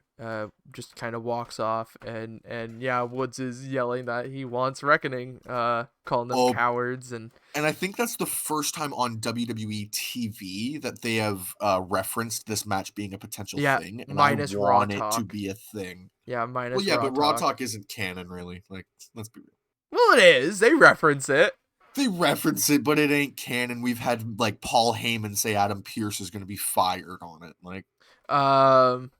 just kind of walks off, and yeah, Woods is yelling that he wants Reckoning, calling them Oh, cowards. and I think that's the first time on WWE TV that they have referenced this match being a potential Yeah, thing, and I minus Raw want it to Talk. be a thing. Yeah, Well, minus yeah, Raw but Raw Talk. Talk isn't canon, really. Like, let's be real. Well, it is. They reference it. They reference it, but it ain't canon. We've had like Paul Heyman say Adam Pearce is going to be fired on it. Like, Um,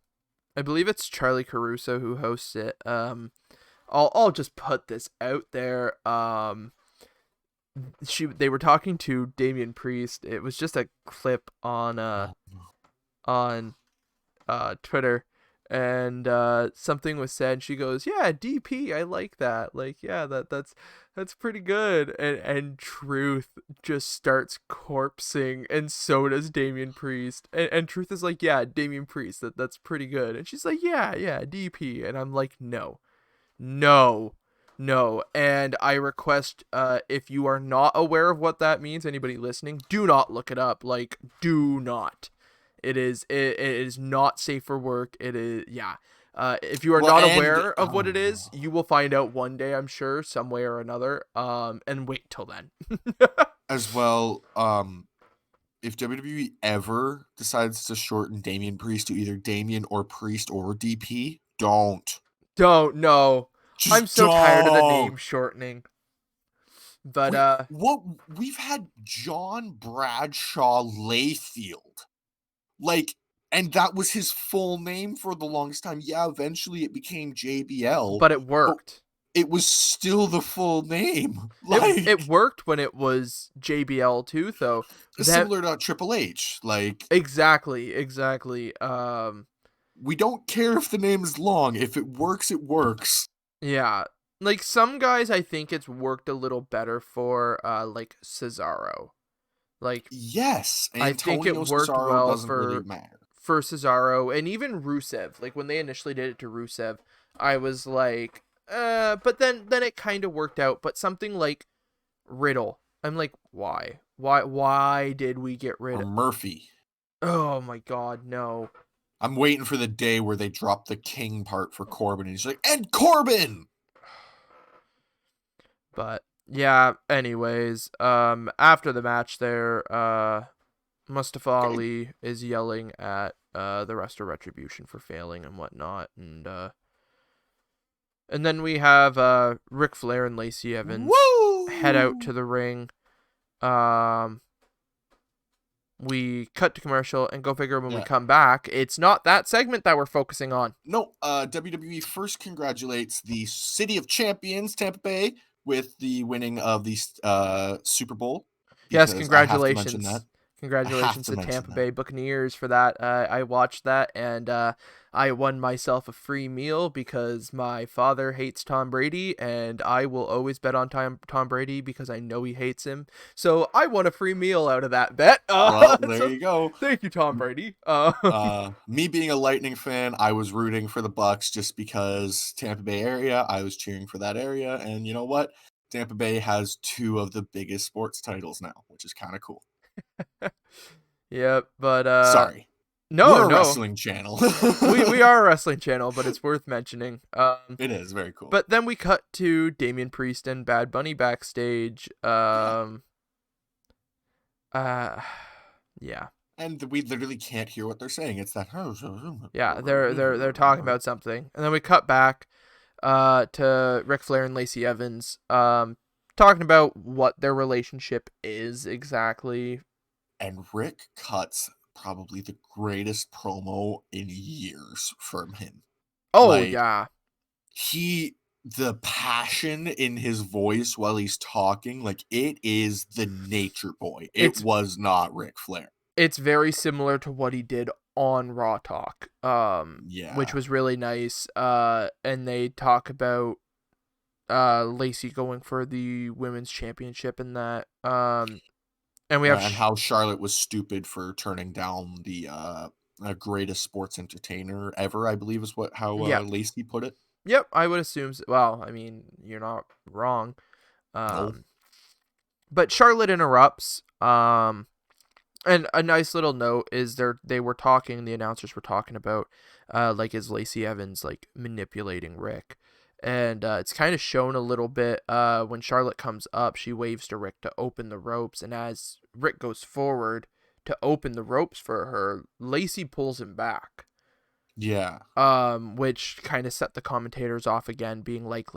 I believe it's Charlie Caruso who hosts it. I'll just put this out there. They were talking to Damian Priest. It was just a clip oh, on Twitter, and something was said. She goes, "Yeah, DP, I like that. Like, yeah, that's pretty good." And Truth just starts corpsing, and so does Damian Priest. And Truth is like, "Yeah, Damian Priest, that's pretty good." And she's like, "Yeah, DP." And I'm like, "No, no." No, and I request if you are not aware of what that means, anybody listening, do not look it up. Like, do not. It is not safe for work. It is, yeah. If you are well, not and aware of what it is, you will find out one day, I'm sure, some way or another. And wait till then. as well, if WWE ever decides to shorten Damian Priest to either Damian or Priest or DP, don't. Don't know. I'm Just so tired of the name don't. shortening. But Wait, what? We've had John Bradshaw Layfield. Like, and that was his full name for the longest time. Yeah, eventually it became JBL, but it but worked. it was still the full name. It Like, worked when it was JBL too, though. That similar to Triple H. Like, exactly. we don't care if the name is long. If it works, it works. Yeah. Like some guys I think it's worked a little better for like Cesaro. Like Yes, I think it Antonio worked Cesaro well doesn't really matter. for Cesaro and even Rusev. Like when they initially did it to Rusev, I was like, but then it kind of worked out. But something like Riddle, I'm like, why? Why did we get rid Or of Murphy. Oh my god, no. I'm waiting for the day where they drop the king part for Corbin, and he's like, and Corbin! But yeah, anyways, after the match there, Mustafa Ali is yelling at the rest of Retribution for failing and whatnot, and then we have Ric Flair and Lacey Evans head out Woo! to the ring. Um, we cut to commercial and go figure when we Yeah. come back, it's not that segment that we're focusing on. No, WWE first congratulates the City of Champions, Tampa Bay, with the winning of the Super Bowl, Yes, because I have to mention congratulations. that. I have Congratulations to to mention Tampa that. Bay Buccaneers for that. I watched that and I won myself a free meal because my father hates Tom Brady and I will always bet on Tom Brady because I know he hates him. So I won a free meal out of that bet. Well, there So you go. thank you, Tom Brady. Me being a Lightning fan, I was rooting for the Bucks just because Tampa Bay area. I was cheering for that area, and you know what? Tampa Bay has two of the biggest sports titles now, which is kind of cool. Yeah, but Sorry, no, we're a no. wrestling channel. We are a wrestling channel, but it's worth mentioning. It is very cool. But then we cut to Damian Priest and Bad Bunny backstage. Yeah, Uh, yeah, and we literally can't hear what they're saying. It's that. yeah. They're talking about something, and then we cut back, to Ric Flair and Lacey Evans, talking about what their relationship is exactly. And Rick cuts probably the greatest promo in years from him. Oh Like, yeah, the passion in his voice while he's talking, like, it is the Nature Boy. It it's was not Ric Flair. it's very similar to what he did on Raw Talk, which Yeah. was really nice. And they talk about Lacey going for the women's championship and that. And we have And how Charlotte was stupid for turning down the greatest sports entertainer ever, I believe is what how yeah, Lacey put it. yep. I would assume. Well, I mean, you're not wrong. No. Um, but Charlotte interrupts. And a nice little note is they were talking, the announcers were talking about like is Lacey Evans like manipulating Rick. And it's kind of shown a little bit when Charlotte comes up, she waves to Rick to open the ropes, and as Rick goes forward to open the ropes for her, Lacey pulls him back. Yeah. Which kind of set the commentators off again, being like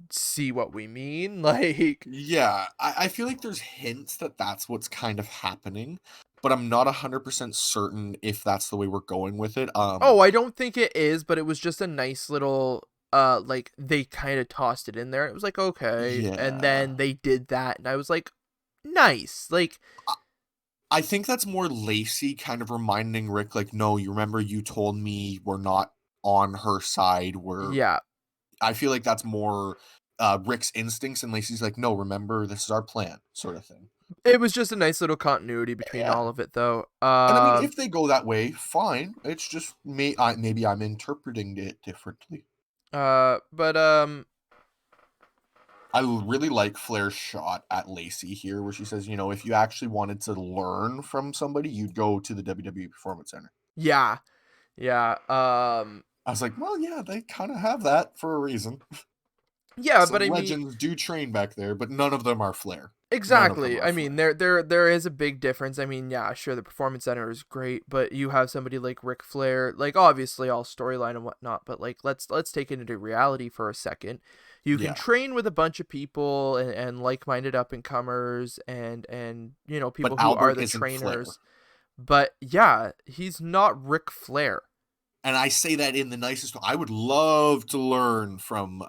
see what we mean? Like Yeah, I feel like there's hints that that's what's kind of happening, but I'm not 100% certain if that's the way we're going with it. oh, I don't think it is, but it was just a nice little like they kind of tossed it in there. It was like okay, and Yeah. then they did that and I was like nice. Like I I think that's more Lacey kind of reminding Rick, like, no, you remember you told me we're not on her side. yeah. I feel like that's more Rick's instincts, and Lacey's like, no, remember, this is our plan, sort of thing. It was just a nice little continuity between Yeah. all of it though. And I mean, if they go that way, fine. It's just maybe I'm interpreting it differently. But I really like Flair's shot at Lacey here, where she says, if you actually wanted to learn from somebody, you'd go to the WWE Performance Center. yeah. Yeah. I was like, well, yeah, they kind of have that for a reason. Yeah, but Some I mean legends do train back there, but none of them are Flair. None of them exactly. are I mean, Flair. there is a big difference. I mean, yeah, sure, the performance center is great, but you have somebody like Ric Flair, like obviously all storyline and whatnot, but like let's take it into reality for a second. You can Yeah. train with a bunch of people and like-minded up and comers and But people who are Albert the isn't Flair. trainers. But yeah, he's not Ric Flair. And I say that in the nicest way. I would love to learn from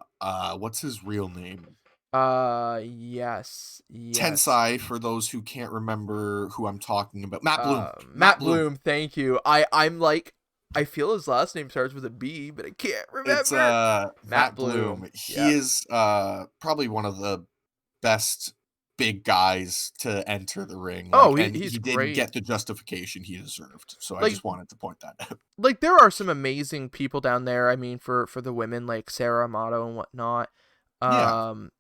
what's his real name? Yes, yes. Tensai, for those who can't remember who I'm talking about. Matt Bloom. Matt Matt Bloom. Bloom, thank you. I'm like, I feel his last name starts with a B, but I can't It's remember. Matt Matt Bloom. Bloom. He Yep. is probably one of the best big guys to enter the ring. Oh, And he's he didn't great. get the justification he deserved. So I Like just wanted to point that out. like there are some amazing people down there. I mean, for the women like Sarah Amato and whatnot. Yeah. Um,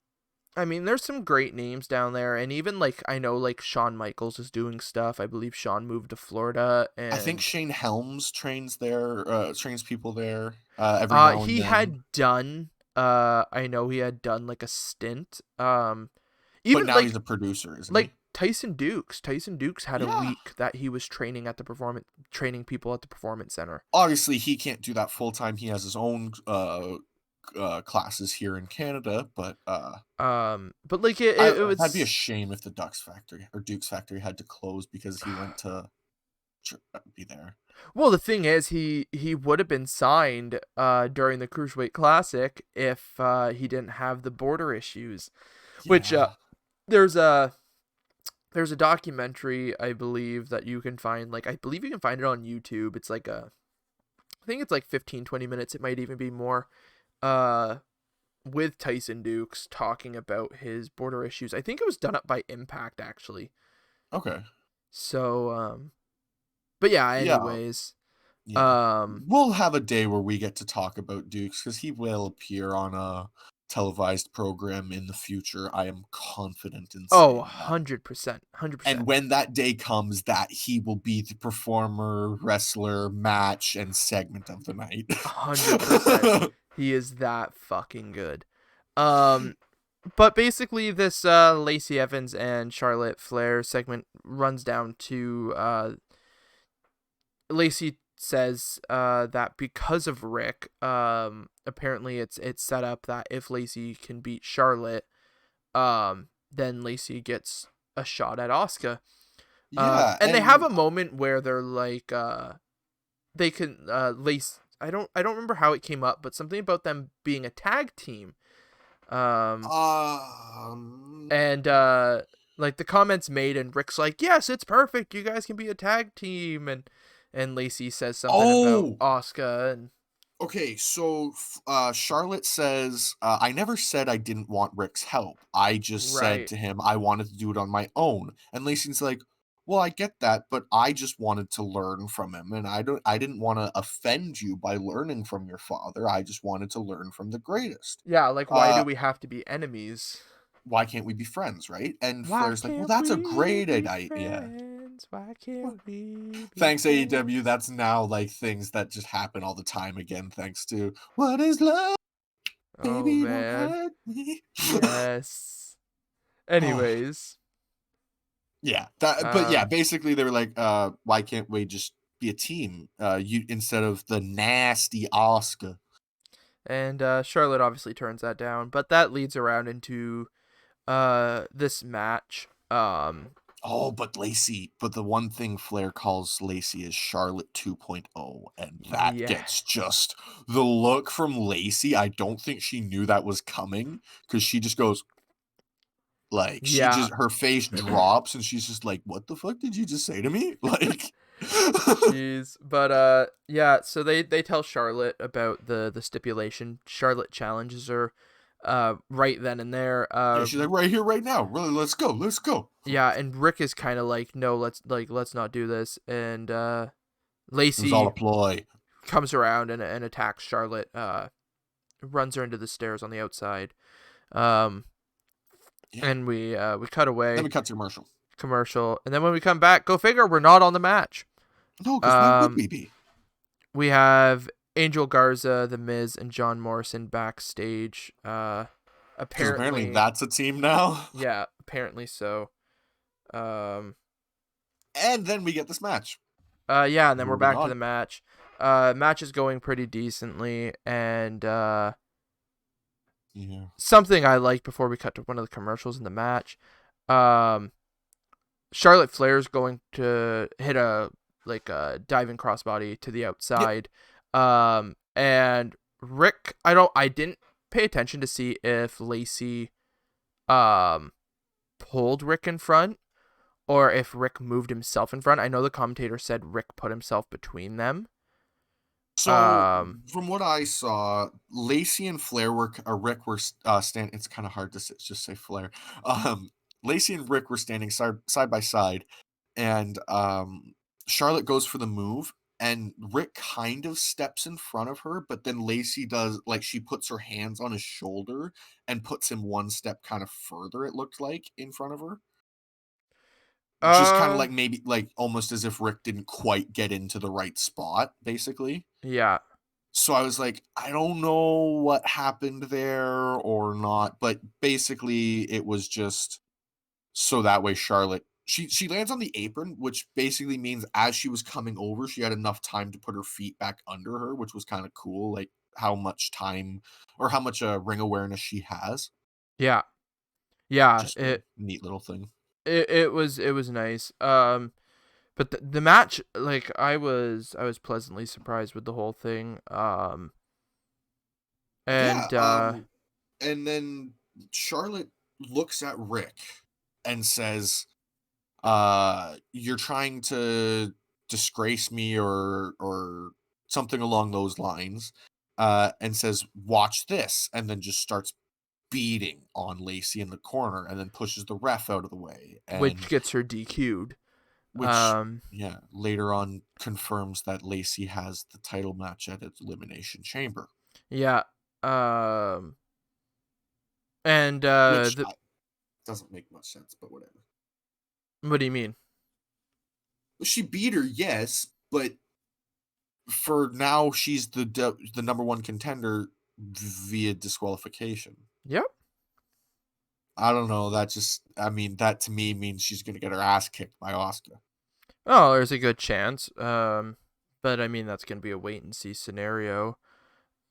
I mean, there's some great names down there, and even like I know like Shawn Michaels is doing stuff. I believe Shawn moved to Florida, I think and Shane Helms trains people there every now and he then. had done. I know he had done like a stint. But Even now he's like a producer, isn't like he? Tyson Dukes. Tyson Dukes had a Yeah. week that he was training at the performance training people at the performance center. Obviously, he can't do that full time. He has his own classes here in Canada, but But like it, I it, it that'd be a was shame if the Ducks factory or Duke's factory had to close because he went to be there. well, the thing is he would have been signed during the Cruiserweight Classic if he didn't have the border issues, which Yeah. there's a there's a documentary I believe that you can find, like I believe you can find it on YouTube. It's like a I think it's like 15-20 minutes, it might even be more. Uh with Tyson Dukes talking about his border issues. I think it was done up by Impact actually. Okay. So but yeah, Yeah. anyways. Yeah. Um We'll have a day where we get to talk about Dukes because he will appear on a televised program in the future. I am confident in oh, saying that. 100%. And 100%. when that day comes, that he will be the performer, wrestler, match, and segment of the night. 100%. He is that fucking good. Um but basically this Lacey Evans and Charlotte Flair segment runs down to Lacey says that because of Rick, apparently it's set up that if Lacey can beat Charlotte, then Lacey gets a shot at Asuka. Yeah, And they have and a moment where they're like they can Lace I don't remember how it came up, but something about them being a tag team. Um um, and like the comments made and Rick's like, "Yes, it's perfect. You guys can be a tag team." and Lacey says something about Oh, Asuka, and okay. So Charlotte says, I never said I didn't want Rick's help. I just said right. to him I wanted to do it on my own. And Lacey's like, well, I get that, but I just wanted to learn from him, and I didn't want to offend you by learning from your father. I just wanted to learn from the greatest. Yeah, like, why do Uh, we have to be enemies? why can't we be friends, right? And Why Flair's like, well, can't that's a we great be idea. friends? Why can't we be Thanks, AEW. friends? That's now like things that just happen all the time again, thanks to What is Love? Oh Baby, don't man. hurt me. Yes. Oh, Anyways, yeah. But yeah, um, basically they were like, why can't we just be a team? You instead of the nasty Oscar. and Charlotte obviously turns that down, but that leads around into this match. Oh, but the one thing Flair calls Lacey is Charlotte 2.0, and that Yeah. gets just the look from Lacey. I don't think she knew that was coming because she just goes, like, she Yeah. just her face drops and she's just like, "What the fuck did you just say to me?" Like, Jeez. But yeah, so they tell Charlotte about the stipulation. Charlotte challenges her right then and there. yeah, she's like, "Right here, right now. Really, let's go, let's go." Yeah, and Rick is kind of like, "No, let's not do this." And It was all a Lacey ploy. comes around and attacks Charlotte, runs her into the stairs on the outside. Um Yeah. and we cut Then away, we cut to commercial. commercial, and then when we come back, go figure, we're not on the match. No, because why would Um we be? we have Angel Garza, The Miz, and John Morrison backstage. Because apparently Apparently, that's a team now. yeah, apparently so. Um, And then we get this match. yeah, and then we're Moving back to the on. match. Match is going pretty decently, and Yeah. something I like before we cut to one of the commercials in the match. Um, Charlotte Flair's going to hit a diving crossbody to the Yep. outside. And Rick, I didn't pay attention to see if Lacey um pulled Rick in front or if Rick moved himself in front. I know the commentator said Rick put himself between them. So Um, from what I saw, Lacey and Flair were Rick were stand. It's kind of hard to just say Flair. Um, Lacey and Rick were standing side by side, and Charlotte goes for the move, and Rick kind of steps in front of her, but then Lacey does like she puts her hands on his shoulder and puts him one step kind of further. It looked like in front of her, just kind of uh, like maybe like almost as if Rick didn't quite get into the right spot, basically. yeah, So I was like, I don't know what happened there or not, but basically it was just so that way Charlotte she lands on the apron, which basically means as she was coming over, she had enough time to put her feet back under her, which was kind of cool, like how much time or how much ring awareness she has. yeah, yeah. Just a It neat little thing. it was nice. But the match, like I was pleasantly surprised with the whole thing. Yeah, And and then Charlotte looks at Rick and says, you're trying to disgrace me or something along those lines, and says, watch this, and then just starts beating on Lacey in the corner and then pushes the ref out of the way, which and gets her DQ'd. which Um, yeah later on confirms that Lacey has the title match at Elimination Chamber, yeah. Um, and which the doesn't make much sense, but whatever. what do you mean? She beat her, yes, but for now she's the number one contender via disqualification. Yep. I don't know. I mean, that to me means she's gonna get her ass kicked by Oscar. Oh, there's a good chance. But I mean that's gonna be a wait and see scenario.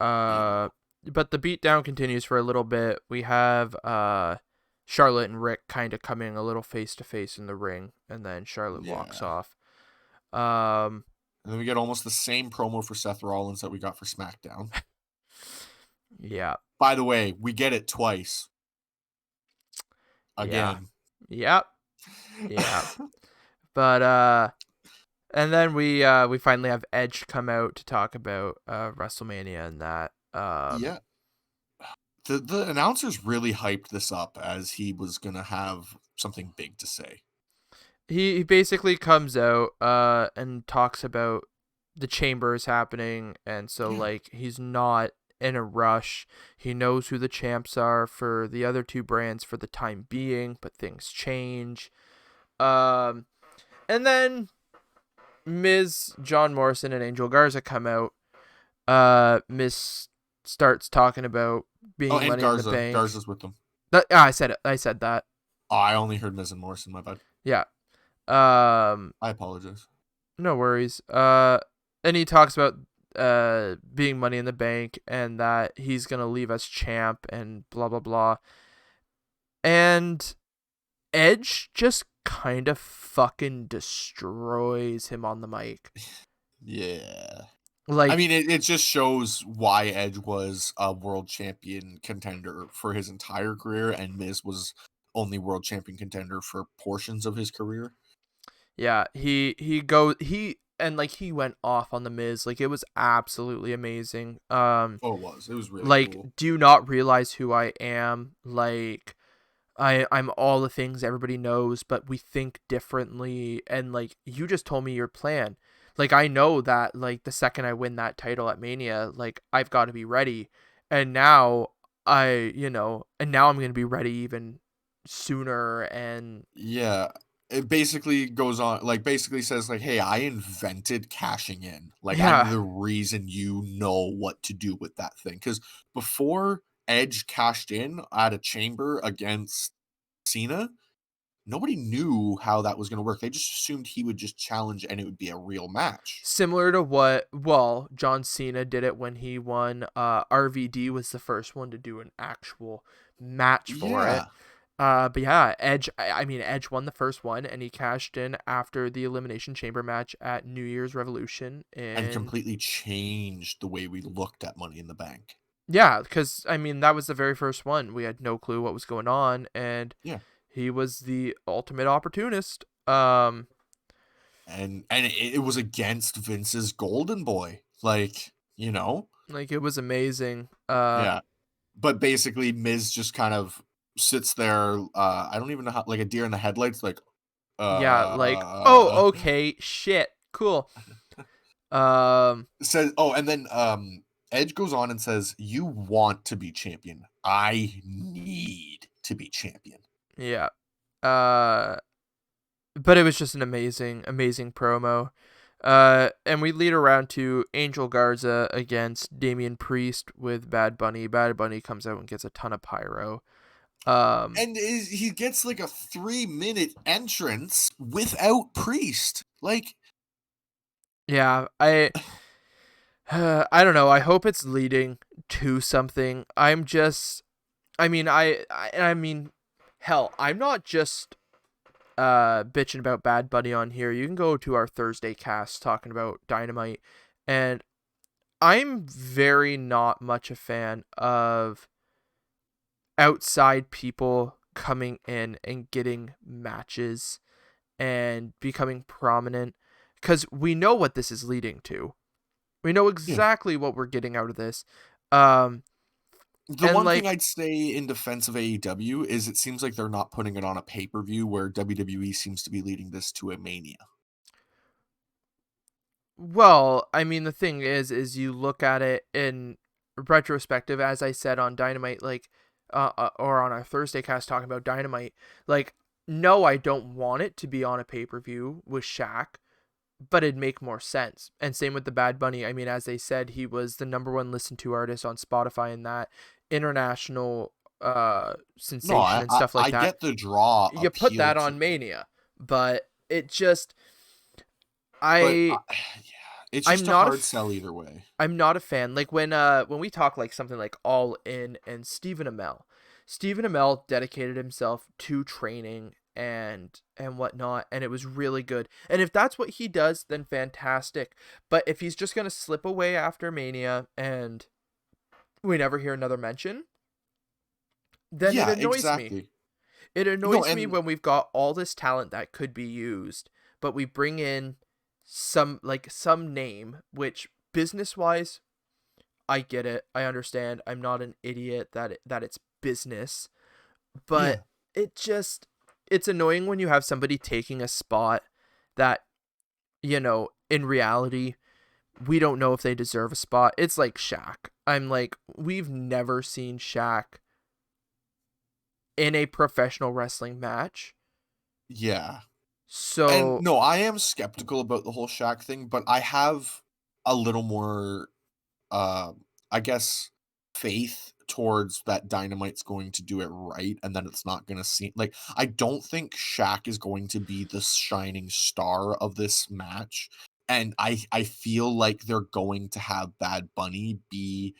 Yeah, Uh, but the beatdown continues for a little bit. We have Charlotte and Rick kind of coming a little face to face in the ring, and then Charlotte walks yeah. off. Um, And then we get almost the same promo for Seth Rollins that we got for SmackDown. yeah, By the way, we get it twice yeah, again. yep, yeah. But And then we finally have Edge come out to talk about WrestleMania and that. Yeah. The announcers really hyped this up as he was gonna have something big to say. He basically comes out and talks about the chambers happening, and so Yeah. like he's not in a rush. He knows who the champs are for the other two brands for the time being, but things change. Um and then Miz, John Morrison, and Angel Garza come out. Miz starts talking about Oh, being and Money in the Garza. Bank. Garza's with them. I said it. I said that. Oh, I only heard Miz and Morrison, my bad. Yeah. Um, I apologize. no worries. And he talks about being Money in the Bank and that he's gonna leave as champ and blah blah blah. And Edge just kind of fucking destroys him on the mic. Yeah. I Like, mean, it just shows why Edge was a world champion contender for his entire career, and Miz was only world champion contender for portions of his career. yeah, he went off on the Miz. Like, it was absolutely amazing. Oh, it was. It was really Like, cool. do you not realize who I am? Like, I'm all the things everybody knows, but we think differently. And like, you just told me your plan. Like, I know that like the second I win that title at Mania, like I've got to be ready. And now and now I'm gonna be ready even sooner. And Yeah. It basically goes on, like, basically says, like, hey, I invented cashing in. Like, I'm yeah, the reason you know what to do with that thing. Because before Edge cashed in at a chamber against Cena, nobody knew how that was going to work. They just assumed he would just challenge and it would be a real match. similar to what John Cena did it when he won. RVD was the first one to do an actual match for it. Yeah. But yeah, Edge. I mean, Edge won the first one, and he cashed in after the Elimination Chamber match at New Year's Revolution. And And completely changed the way we looked at Money in the Bank. yeah, because I mean, that was the very first one. We had no clue what was going on, and Yeah. he was the ultimate opportunist. And it was against Vince's golden boy. Like, you know? Like, it was amazing. Yeah. But basically, Miz just kind of sits there. I don't even know how, like a deer in the headlights, like, Yeah, like, oh, uh, okay, shit, cool. Um, says, oh, and then Edge goes on and says, "You want to be champion. I need to be champion." yeah. Uh, but it was just an amazing, amazing promo. And we lead around to Angel Garza against Damian Priest with Bad Bunny. Bad Bunny comes out and gets a ton of pyro. And he gets like a 3-minute entrance without Priest. Like, Yeah, I don't know. I hope it's leading to something. I mean, hell, I'm not just bitching about Bad Bunny on here. You can go to our Thursday cast talking about Dynamite, and I'm very not much a fan of outside people coming in and getting matches and becoming prominent, because we know what this is leading to. We know yeah. exactly what we're getting out of this. Um, The and one thing like, I'd say in defense of AEW is it seems like they're not putting it on a pay-per-view where WWE seems to be leading this to a Mania. well, I mean, the thing is you look at it in retrospective, as I said on Dynamite, like, or on our Thursday cast talking about Dynamite, like, no, I don't want it to be on a pay per view with Shaq, but it'd make more sense. And same with the Bad Bunny. I mean, as they said, he was the number one listened to artist on Spotify and that international No, sensation and stuff like I that. get the draw You put appeal that to on it, Mania, but it just but I yeah, it's I'm just a not a hard sell either way. I'm not a fan. Like, when we talk like something like All In and Stephen Amell. Stephen Amell dedicated himself to training and whatnot, and it was really good. And if that's what he does, then fantastic. But if he's just gonna slip away after Mania and we never hear another mention, then it Yeah, annoys me. exactly. It No, annoys me and when we've got all this talent that could be used, but we bring in some name, which business wise, I get it. I understand. I'm not an idiot that it's business, but Yeah. it just it's annoying when you have somebody taking a spot that, in reality, we don't know if they deserve a spot. It's like Shaq. I'm like, we've never seen Shaq in a professional wrestling match. Yeah. And So, no, I am skeptical about the whole Shaq thing, but I have a little more, I guess, faith towards that Dynamite's going to do it right, and that it's not gonna seem like I don't think Shaq is going to be the shining star of this match, and I feel like they're going to have Bad Bunny be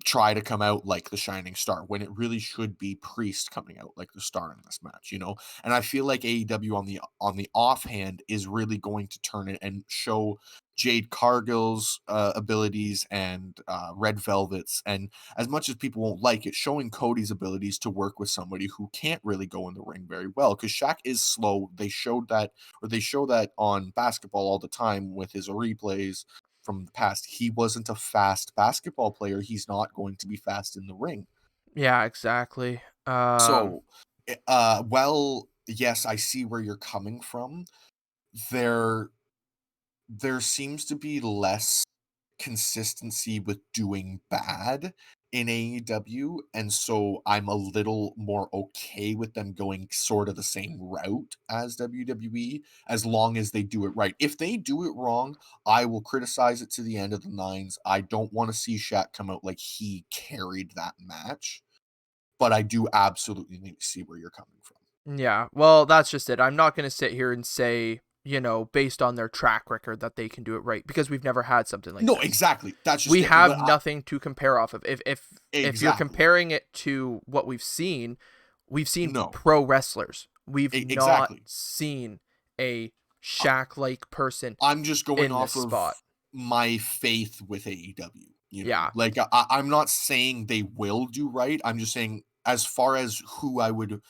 try to come out like the shining star when it really should be Priest coming out like the star in this match, you know? And I feel like AEW on the offhand is really going to turn it and show Jade Cargill's abilities and Red Velvet's, and as much as people won't like it, showing Cody's abilities to work with somebody who can't really go in the ring very well because Shaq is slow. They showed that, or they show that on basketball all the time with his replays from the past. He wasn't a fast basketball player. He's not going to be fast in the ring. yeah, exactly. So, well, yes, I see where you're coming from. There, there seems to be less consistency with doing bad in AEW, and so I'm a little more okay with them going sort of the same route as WWE, as long as they do it right. If they do it wrong, I will criticize it to the end of the nines. I don't want to see Shaq come out like he carried that match, but I do absolutely need to see where you're coming from. Yeah, well, that's just it. I'm not going to sit here and say, based on their track record that they can do it right because we've never had something like No, this. exactly. That's just We it. have nothing to compare off of. If you're Exactly. comparing it to what we've seen No, pro wrestlers. We've not exactly. seen a Shaq like person I'm just going in this off of spot. my faith with AEW, you know? Yeah. Like, I'm not saying they will do right, I'm just saying as far as who I would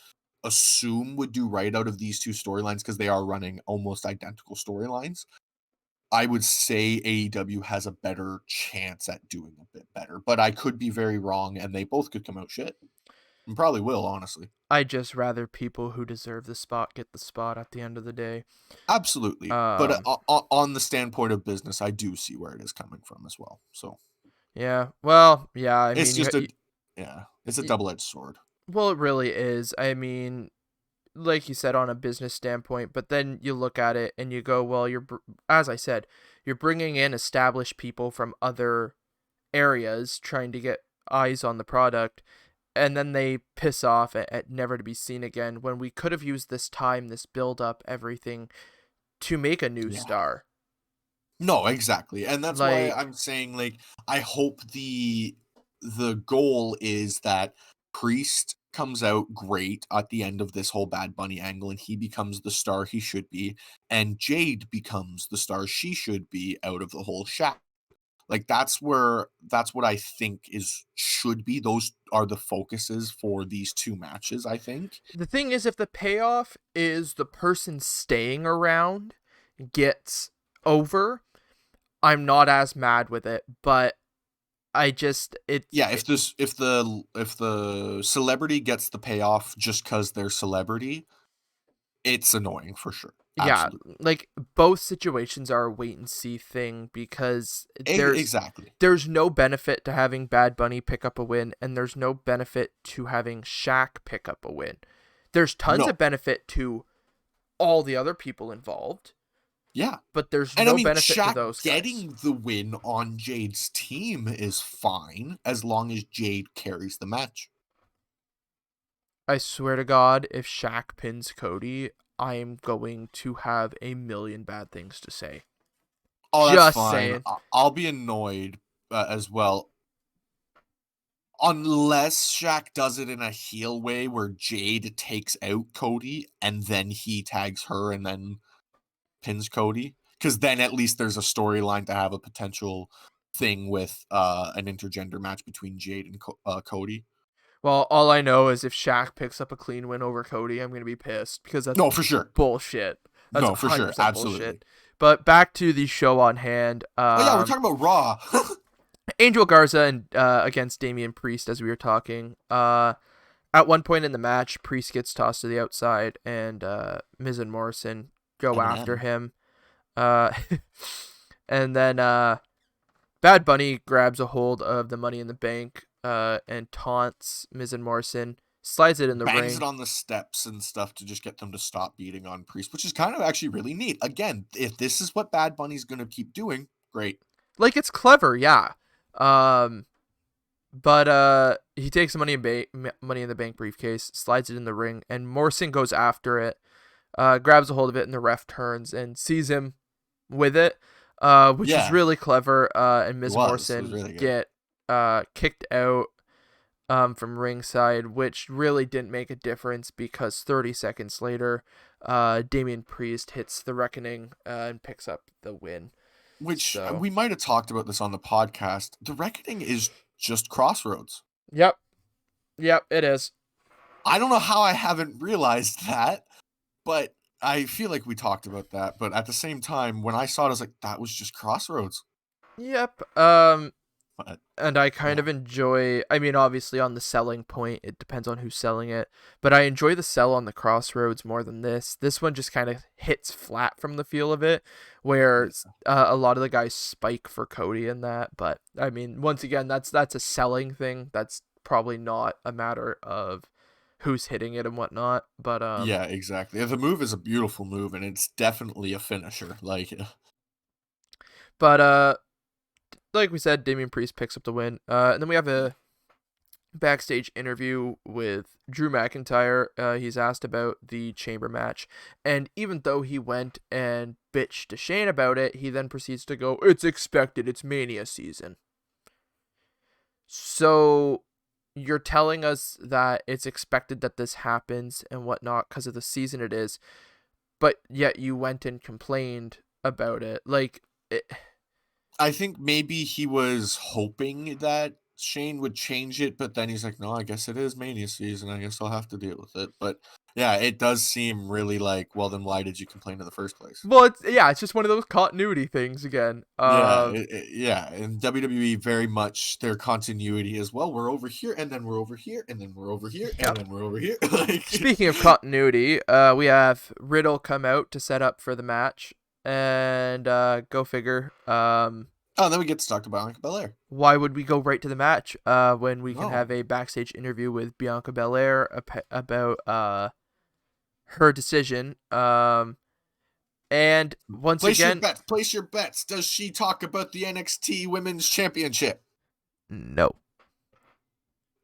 assume would do right out of these 2 storylines, because they are running almost identical storylines, I would say AEW has a better chance at doing a bit better, but I could be very wrong, and they both could come out shit, and probably will, honestly. I'd just rather people who deserve the spot get the spot at the end of the day. Absolutely, but, Um, on the standpoint of business, I do see where it is coming from as well, so yeah. Well, yeah, I it's mean, just a yeah, it's a you double-edged sword. well, it really is. I mean, like you said, on a business standpoint, but then you look at it and you go, well, as I said, you're bringing in established people from other areas trying to get eyes on the product, and then they piss off at never to be seen again when we could have used this time, this build up, everything to make a new Yeah. star. No, exactly, and that's why Like, I'm saying, like, I hope the goal is that Priest comes out great at the end of this whole Bad Bunny angle, and he becomes the star he should be, and Jade becomes the star she should be out of the whole Shaq. Like, that's what I think is should be. Those are the focuses for these 2 matches, I think. the thing is, if the payoff is the person staying around gets over, I'm not as mad with it, but I just Yeah, if the celebrity gets the payoff just because 'cause they're celebrity, it's annoying for sure. yeah, Absolutely. like both situations are a wait and see thing because Exactly. there's no benefit to having Bad Bunny pick up a win and there's no benefit to having Shaq pick up a win. There's tons of No. benefit to all the other people involved, Yeah. but there's And I no mean, benefit to Shaq those guys. getting the win on Jade's team is fine as long as Jade carries the match. I swear to God, if Shaq pins Cody, I am going to have a million bad things to say. Oh, that's Just fine. saying. I'll be annoyed, as well, unless Shaq does it in a heel way where Jade takes out Cody and then he tags her and then pins Cody, because then at least there's a storyline to have a potential thing with an intergender match between Jade and Cody. Well, all I know is if Shaq picks up a clean win over Cody, I'm going to be pissed because that's No, for sure. bullshit. That's No, for sure. 100% Absolutely. bullshit. But back to the show on hand. Oh yeah, we're talking about Raw. Angel Garza and against Damian Priest, as we were talking. At one point in the match, Priest gets tossed to the outside, and Miz and Morrison go after Eminem. him. Uh, and then Bad Bunny grabs a hold of the Money in the Bank and taunts Miz and Morrison, slides it in the Bangs it ring. on the steps and stuff to just get them to stop beating on Priest, which is kind of actually really neat. Again, if this is what Bad Bunny's going to keep doing, great. Like, it's clever, yeah. Um, but he takes the Money in the Bank briefcase, slides it in the ring, and Morrison goes after it, grabs a hold of it, and the ref turns and sees him with it, which is Yeah, really clever. And it Miz was. It was Morrison really good. get kicked out from ringside, which really didn't make a difference because 30 seconds later, Damian Priest hits the Reckoning and picks up the win. Which So, we might have talked about this on the podcast. The Reckoning is just Crossroads. yep, it is. I don't know how I haven't realized that, but I feel like we talked about that. But at the same time, when I saw it, I was like, that was just Crossroads. Yep. But And I kind yeah, of enjoy, I mean, obviously on the selling point, it depends on who's selling it, but I enjoy the sell on the Crossroads more than this. This one just kind of hits flat from the feel of it, where yeah. a lot of the guys spike for Cody in that. But I mean, once again, that's a selling thing. That's probably not a matter of who's hitting it and whatnot. Yeah, exactly. The move is a beautiful move, and it's definitely a finisher. Like, But like we said, Damian Priest picks up the win. And then we have a backstage interview with Drew McIntyre. He's asked about the chamber match, and even though he went and bitched to Shane about it, he then proceeds to go, "It's expected. It's Mania season." So you're telling us that it's expected that this happens and whatnot because of the season it is, but yet you went and complained about it. Like, I think maybe he was hoping that Shane would change it, but then he's like, no, I guess it is Mania season. I guess I'll have to deal with it. But yeah, it does seem really like, well, then why did you complain in the first place? well, it's just one of those continuity things again. Yeah, yeah, and WWE very much their continuity is, well, we're over here, and then we're over here, and then we're over here, and Yep. then we're over here. Like, Speaking of continuity, we have Riddle come out to set up for the match, and go figure. oh, then we get to talk to Bianca Belair. Why would we go right to the match when we can No, have a backstage interview with Bianca Belair about her decision? And once place your again, bets. Place your bets. Does she talk about the NXT Women's Championship? no,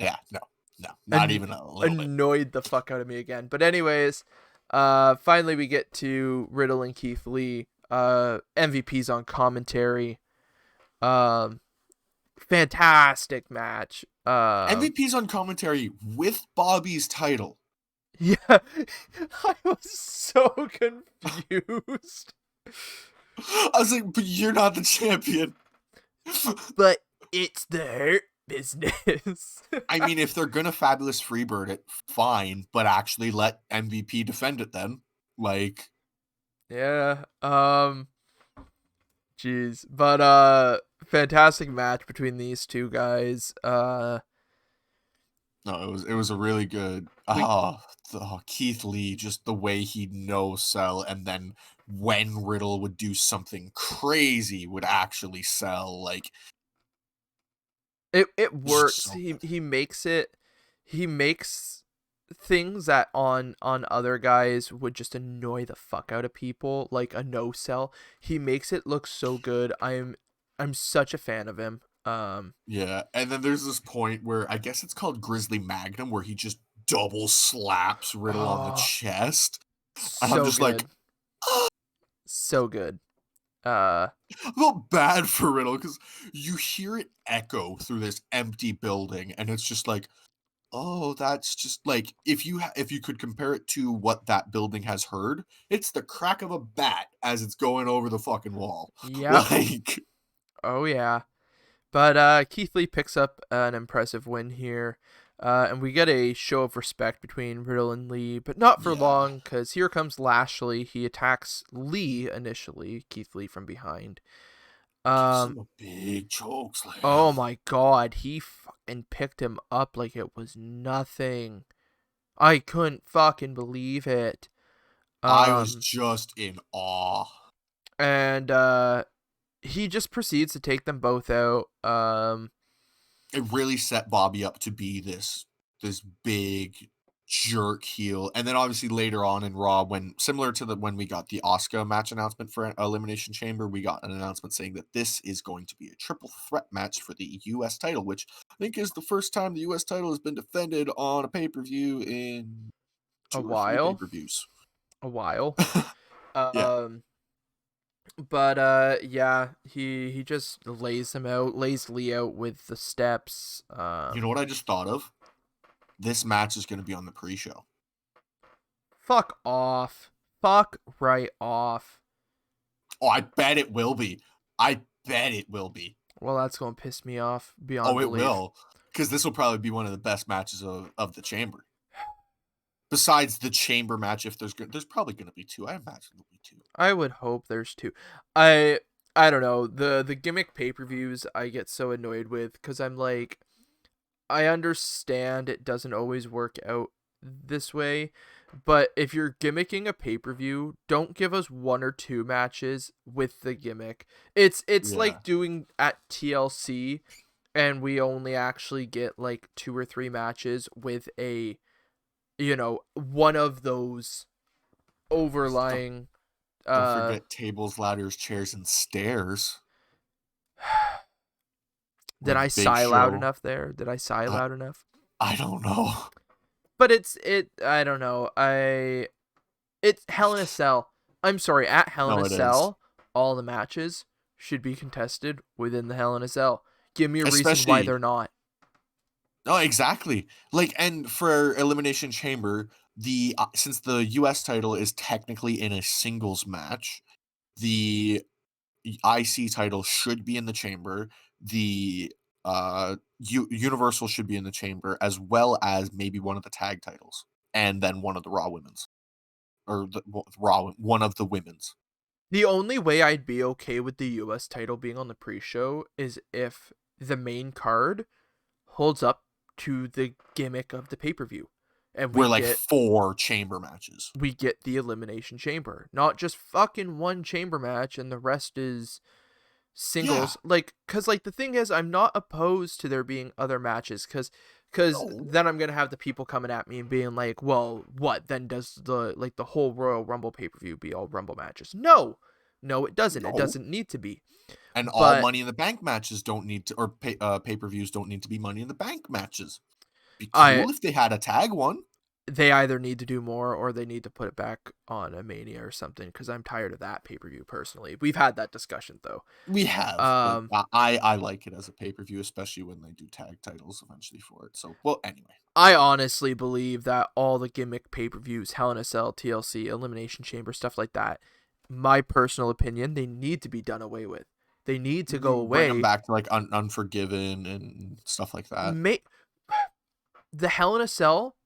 Yeah, no, no, not and even a little bit. annoyed the fuck out of me again. But anyways, finally we get to Riddle and Keith Lee. MVPs on commentary. Um, Fantastic match. MVP's on commentary with Bobby's title. Yeah, I was so confused. I was like, but you're not the champion. But it's the Hurt Business. I mean, if they're gonna fabulous freebird it, fine, but actually let MVP defend it then. Like, Yeah. Jeez. But fantastic match between these two guys. no, it was a really good. We Keith Lee, just the way he'd no sell, and then when Riddle would do something crazy, would actually sell. Like, it just works. so He makes things that on other guys would just annoy the fuck out of people, like a no sell. He makes it look so good. I'm such a fan of him. yeah, and then there's this point where I guess it's called Grizzly Magnum, where he just double slaps Riddle on the Oh, chest, and I'm so just like, good. So good. Uh I felt bad for Riddle because you hear it echo through this empty building, and it's just like, oh, that's just like if you could compare it to what that building has heard, it's the crack of a bat as it's going over the fucking wall. yep. Like, Oh yeah. But Keith Lee picks up an impressive win here. And we get a show of respect between Riddle and Lee, but not for Yeah. long, because here comes Lashley. He attacks Lee initially, Keith Lee from behind. Gives Um, him a big choke oh slam. my god, he fucking picked him up like it was nothing. I couldn't fucking believe it. I was Um, just in awe. and he just proceeds to take them both out. It really set Bobby up to be this big jerk heel. And then obviously later on in Raw, when similar to the when we got the Oscar match announcement for Elimination Chamber, we got an announcement saying that this is going to be a triple threat match for the US title, which I think is the first time the US title has been defended on a pay-per-view in a 2 or 3 while, pay-per-views. a while. Yeah. Um, but yeah, he just lays him out, lays Lee out with the steps. You know what I just thought of? This match is going to be on the pre-show. Fuck off, fuck right off. Oh, I bet it will be. I bet it will be. Well, that's gonna piss me off beyond Oh, it belief. will. Because this will probably be one of the best matches of the chamber. Besides the chamber match, if there's probably going to be two. I imagine there'll be two. I would hope there's two. I I don't know, the gimmick pay-per-views I get so annoyed with, because I'm like, I understand it doesn't always work out this way, but if you're gimmicking a pay-per-view, don't give us one or two matches with the gimmick. It's Yeah. like doing at TLC, and we only actually get like two or three matches with a, one of those Don't, overlying don't uh forget tables, ladders, chairs, and stairs did I with Big sigh loud Show. enough there? Did I sigh I, loud enough? I don't know. But I don't know. It's Hell in a Cell. I'm sorry, at Hell in No, a it is. Cell, all the matches should be contested within the Hell in a Cell. Give me a reason why Especially they're not. no, exactly. Like, and for Elimination Chamber, the since the US title is technically in a singles match, the IC title should be in the chamber. The Universal should be in the chamber, as well as maybe one of the tag titles, and then one of the Raw women's, or the Raw one of the women's. The only way I'd be okay with the US title being on the pre-show is if the main card holds up to the gimmick of the pay-per-view, and We're like 4 chamber matches. we get the Elimination Chamber, not just fucking one chamber match and the rest is Yeah. singles. Like, cause like the thing is, I'm not opposed to there being other matches, cause No. then I'm gonna have the people coming at me and being like, well, what then does the whole Royal Rumble pay-per-view be all Rumble matches? No, it doesn't. It No. doesn't need to be. And all But Money in the Bank matches don't need to, or pay-per-views don't need to be Money in the Bank matches. Be I cool if they had a tag one. they either need to do more or they need to put it back on a Mania or something, because I'm tired of that pay-per-view personally. We've had that discussion though. We have, but Um, I like it as a pay-per-view, especially when they do tag titles eventually for it. So, well, anyway. I honestly believe that all the gimmick pay-per-views, Hell in a Cell, TLC, Elimination Chamber, stuff like that, my personal opinion, they need to be done away with. They need to go Bring them away. back to like Unforgiven and stuff like that. The Hell in a Cell,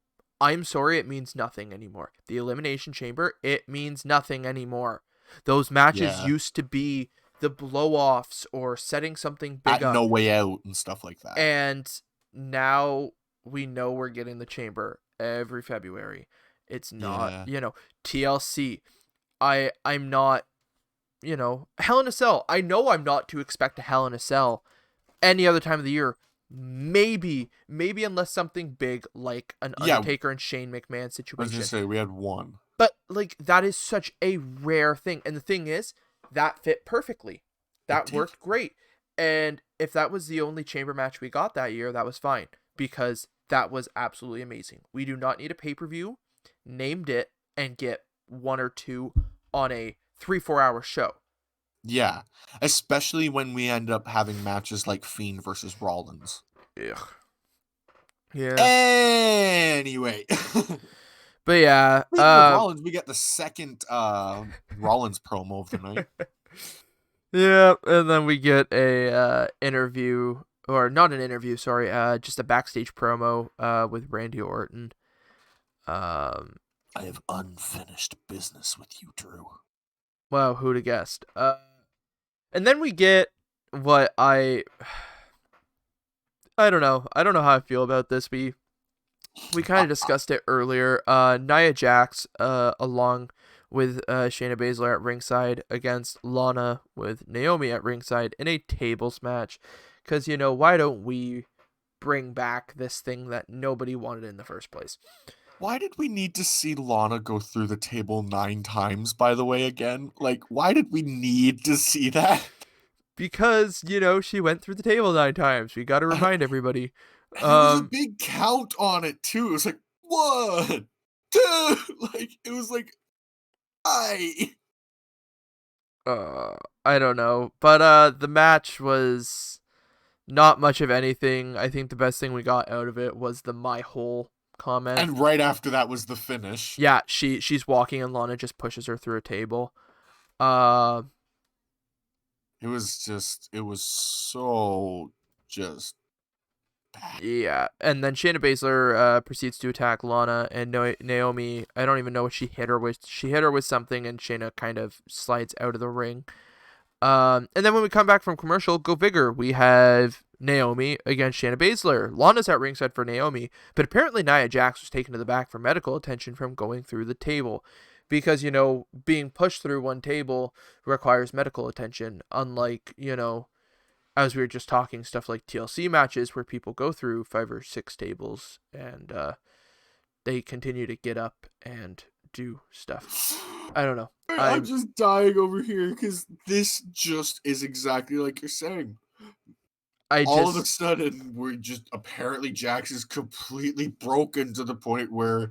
I'm sorry, it means nothing anymore. The Elimination Chamber, it means nothing anymore. Those matches Yeah. used to be the blow-offs or setting something big At up. No Way Out and stuff like that. And now we know we're getting the chamber every February. It's not, Yeah. TLC. I'm not, Hell in a Cell. I know I'm not to expect a Hell in a Cell any other time of the year. Maybe unless something big like an Yeah, Undertaker and Shane McMahon I was gonna situation. say we had one. But like that is such a rare thing. And the thing is, that fit perfectly. It That did. worked great. And if that was the only chamber match we got that year, that was fine, because that was absolutely amazing. We do not need a pay-per-view. Named it and get one or two on a 3-4 hour show. Yeah. Especially when we end up having matches like Fiend versus Rollins. Ugh. Yeah. Anyway. But yeah, Speaking of Rollins, we get the second Rollins promo of the night. yeah, and then we get a interview or not an interview, sorry, just a backstage promo with Randy Orton. Um, I have unfinished business with you, Drew. well, who'd have guessed? And then we get what I don't know. I don't know how I feel about this. We kind Uh, of discussed it earlier. Nia Jax, along with Shayna Baszler at ringside against Lana with Naomi at ringside in a tables match. Because, why don't we bring back this thing that nobody wanted in the first place? why did we need to see Lana go through the table 9 times, by the way, again? Like, why did we need to see that? Because, she went through the table 9 times. We got to remind everybody. And there was a big count on it, too. It was like, 1, 2, like, it was like, I. I don't know. But the match was not much of anything. I think the best thing we got out of it was the "my hole" comment. And right after that was the finish. Yeah, she's walking and Lana just pushes her through a table. Uh, It was so just bad. yeah, and then Shayna Baszler proceeds to attack Lana and Naomi. I don't even know what she hit her with. She hit her with something, and Shayna kind of slides out of the ring. And then when we come back from commercial, go figure, we have Naomi against Shayna Baszler. Lana's at ringside for Naomi, but apparently Nia Jax was taken to the back for medical attention from going through the table. Because, being pushed through one table requires medical attention, unlike, as we were just talking, stuff like TLC matches where people go through 5 or 6 tables and they continue to get up and do stuff. I don't know. I'm just dying over here because this just is exactly like you're saying. I All of a just sudden, we're just apparently Jax is completely broken to the point where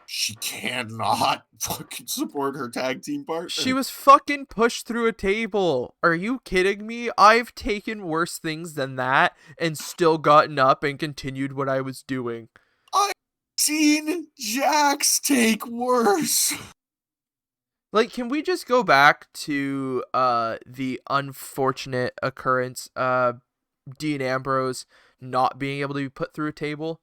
she cannot fucking support her tag team She partner. was fucking pushed through a table. Are you kidding me? I've taken worse things than that and still gotten up and continued what I was doing. I've seen Jax take worse. Like, can we just go back to the unfortunate occurrence Dean Ambrose not being able to be put through a table?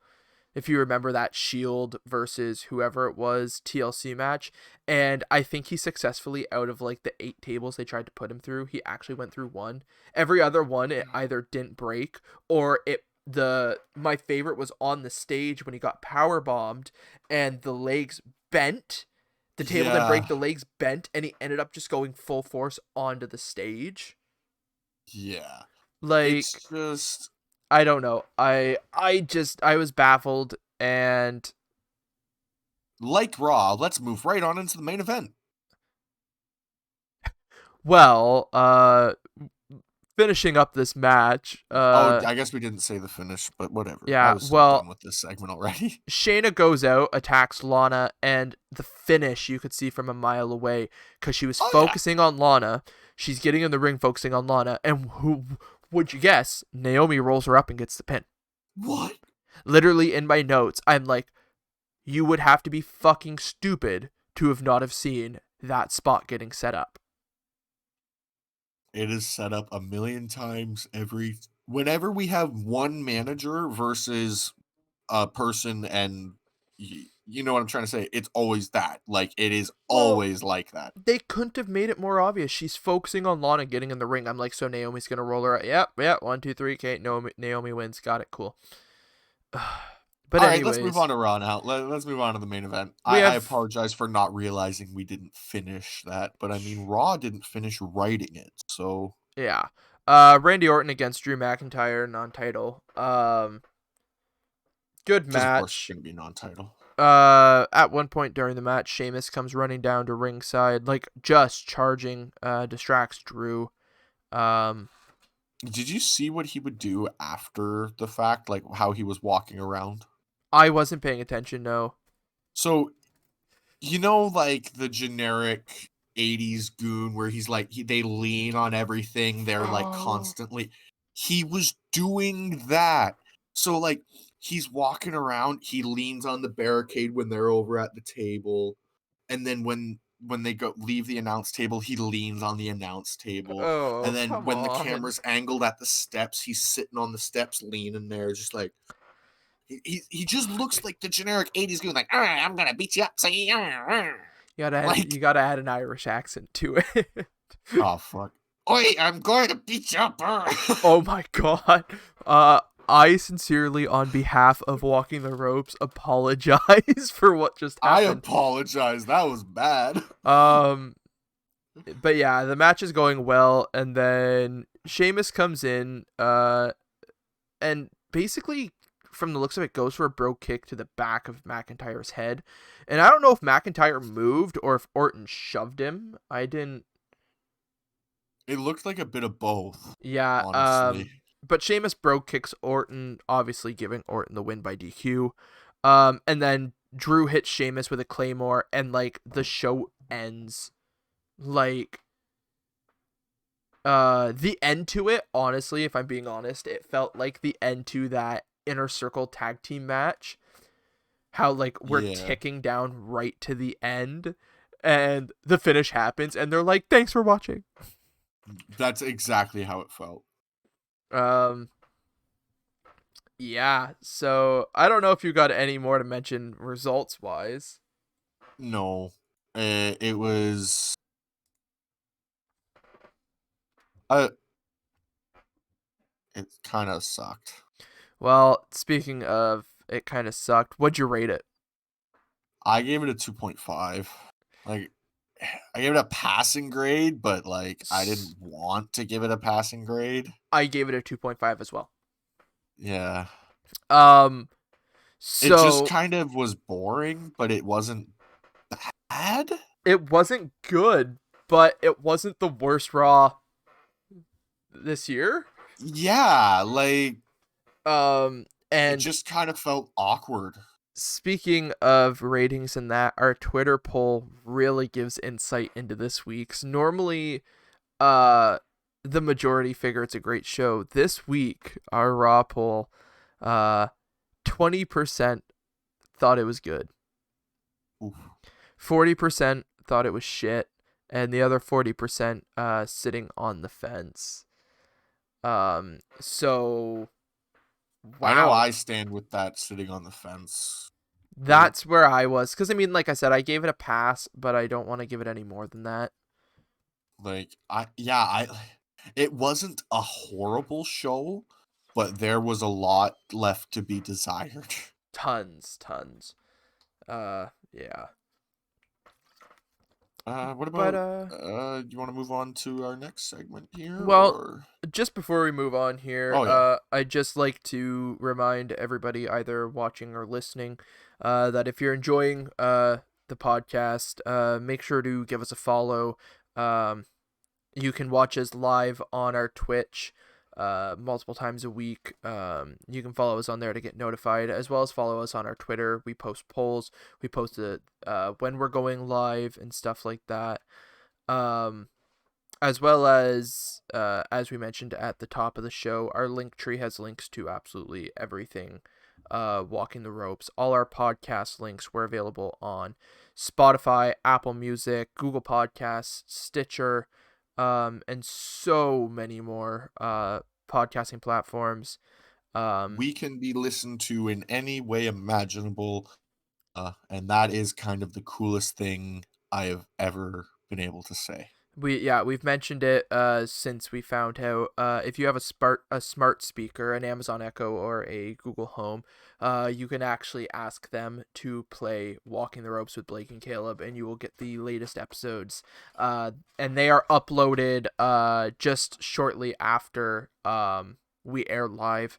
If you remember that Shield versus whoever it was TLC match, and I think he successfully, out of like the 8 tables they tried to put him through, he actually went through one. Every other one it either didn't break, or my favorite was on the stage when he got power bombed and the legs bent. The table didn't Yeah, break, the legs bent, and he ended up just going full force onto the stage. yeah. Like, It's just I don't know. I was baffled, and like Raw. Let's move right on into the main event. well, finishing up this match, Oh, I guess we didn't say the finish, but whatever. I yeah, was so done well, with this segment already. Shayna goes out, attacks Lana, and the finish you could see from a mile away because she was Oh yeah. focusing on Lana. She's getting in the ring focusing on Lana, and who would you guess? Naomi rolls her up and gets the pin. What? Literally in my notes, I'm like, you would have to be fucking stupid to have not have seen that spot getting set up. It is set up a million times whenever we have one manager versus a person, and you know what I'm trying to say. It's always that. Like it is Well, always like that. they couldn't have made it more obvious. She's focusing on Lana getting in the ring. I'm like, so Naomi's gonna roll her out. Yep, yep. 1, 2, 3. Okay, Naomi wins. Got it. Cool. But All right, let's move on anyways, to Raw now. Let's move on to the main event. we I have apologize for not realizing we didn't finish that, but I mean Raw didn't finish writing it, so yeah, Randy Orton against Drew McIntyre non-title. Good because of course it's match. going to be non-title. At one point during the match, Sheamus comes running down to ringside, like just charging. Distracts Drew. Um, Did you see what he would do after the fact, like how he was walking around? I wasn't paying attention. No. So like the generic 80s goon where he's like they lean on everything, they're like Oh. constantly. He was doing that. So like he's walking around, he leans on the barricade when they're over at the table, and then when when they go leave the announce table, he leans on the announce table, Oh, and then come when the on. camera's angled at the steps, he's sitting on the steps, leaning there, just like he just looks like the generic '80s guy, like, "All right, I'm gonna beat you up, say, You like, gotta add an Irish accent to it. oh fuck, oi, I'm going to beat you up." Oh my god. I sincerely, on behalf of Walking the Ropes, apologize for what just I happened. apologize. That was bad. Um, but yeah, the match is going well, and then Sheamus comes in, and basically, from the looks of it, goes for a bro kick to the back of McIntyre's head. And I don't know if McIntyre moved or if Orton shoved him. I didn't. It looked like a bit of both, Yeah. honestly. But Sheamus bro kicks Orton, obviously giving Orton the win by DQ. And then Drew hits Sheamus with a Claymore, and like the show ends. Like, the end to it, honestly, if I'm being honest, it felt like the end to that Inner Circle tag team match. How like we're Yeah, ticking down right to the end, and the finish happens, and they're like, "Thanks for watching." that's exactly how it felt. Um, yeah. So I don't know if you got any more to mention results wise. No, it was. Uh, it kind of sucked. Well, speaking of, it kind of sucked. What'd you rate it? I gave it a 2.5. Like, I gave it a passing grade, but like, I didn't want to give it a passing grade. I gave it a 2.5 as well. Yeah, Um, it just so kind of was boring, but it wasn't bad. it wasn't good, but it wasn't the worst Raw this year. Yeah, like it And just kind of felt awkward. speaking of ratings and that, our Twitter poll really gives insight into this week's. Normally, uh, the majority figure it's a great show. This week, our Raw poll, uh, 20% thought it was good. Oof. 40% thought it was shit, and the other 40% sitting on the fence. So I know wow. I stand with that sitting on the fence group. That's where I was, because I mean, like I said, I gave it a pass, but I don't want to give it any more than that. Like I it wasn't a horrible show, but there was a lot left to be desired. Tons. Yeah. What But about do you want to move on to our next segment here well, or just before we move on here, oh yeah. I'd just like to remind everybody, either watching or listening, that if you're enjoying the podcast, make sure to give us a follow. Um, You can watch us live on our Twitch multiple times a week. You can follow us on there to get notified, as well as follow us on our Twitter. We post polls. We post it when we're going live and stuff like that. Um, as well as we mentioned at the top of the show, our link tree has links to absolutely everything. Walking the Ropes. All our podcast links were available on Spotify, Apple Music, Google Podcasts, Stitcher, and so many more podcasting platforms. Um, We can be listened to in any way imaginable, and that is kind of the coolest thing I have ever been able to say. we've mentioned it since we found out. If you have a smart speaker, an Amazon Echo or a Google Home, you can actually ask them to play Walking the Ropes with Blake and Caleb, and you will get the latest episodes. And they are uploaded just shortly after we air live.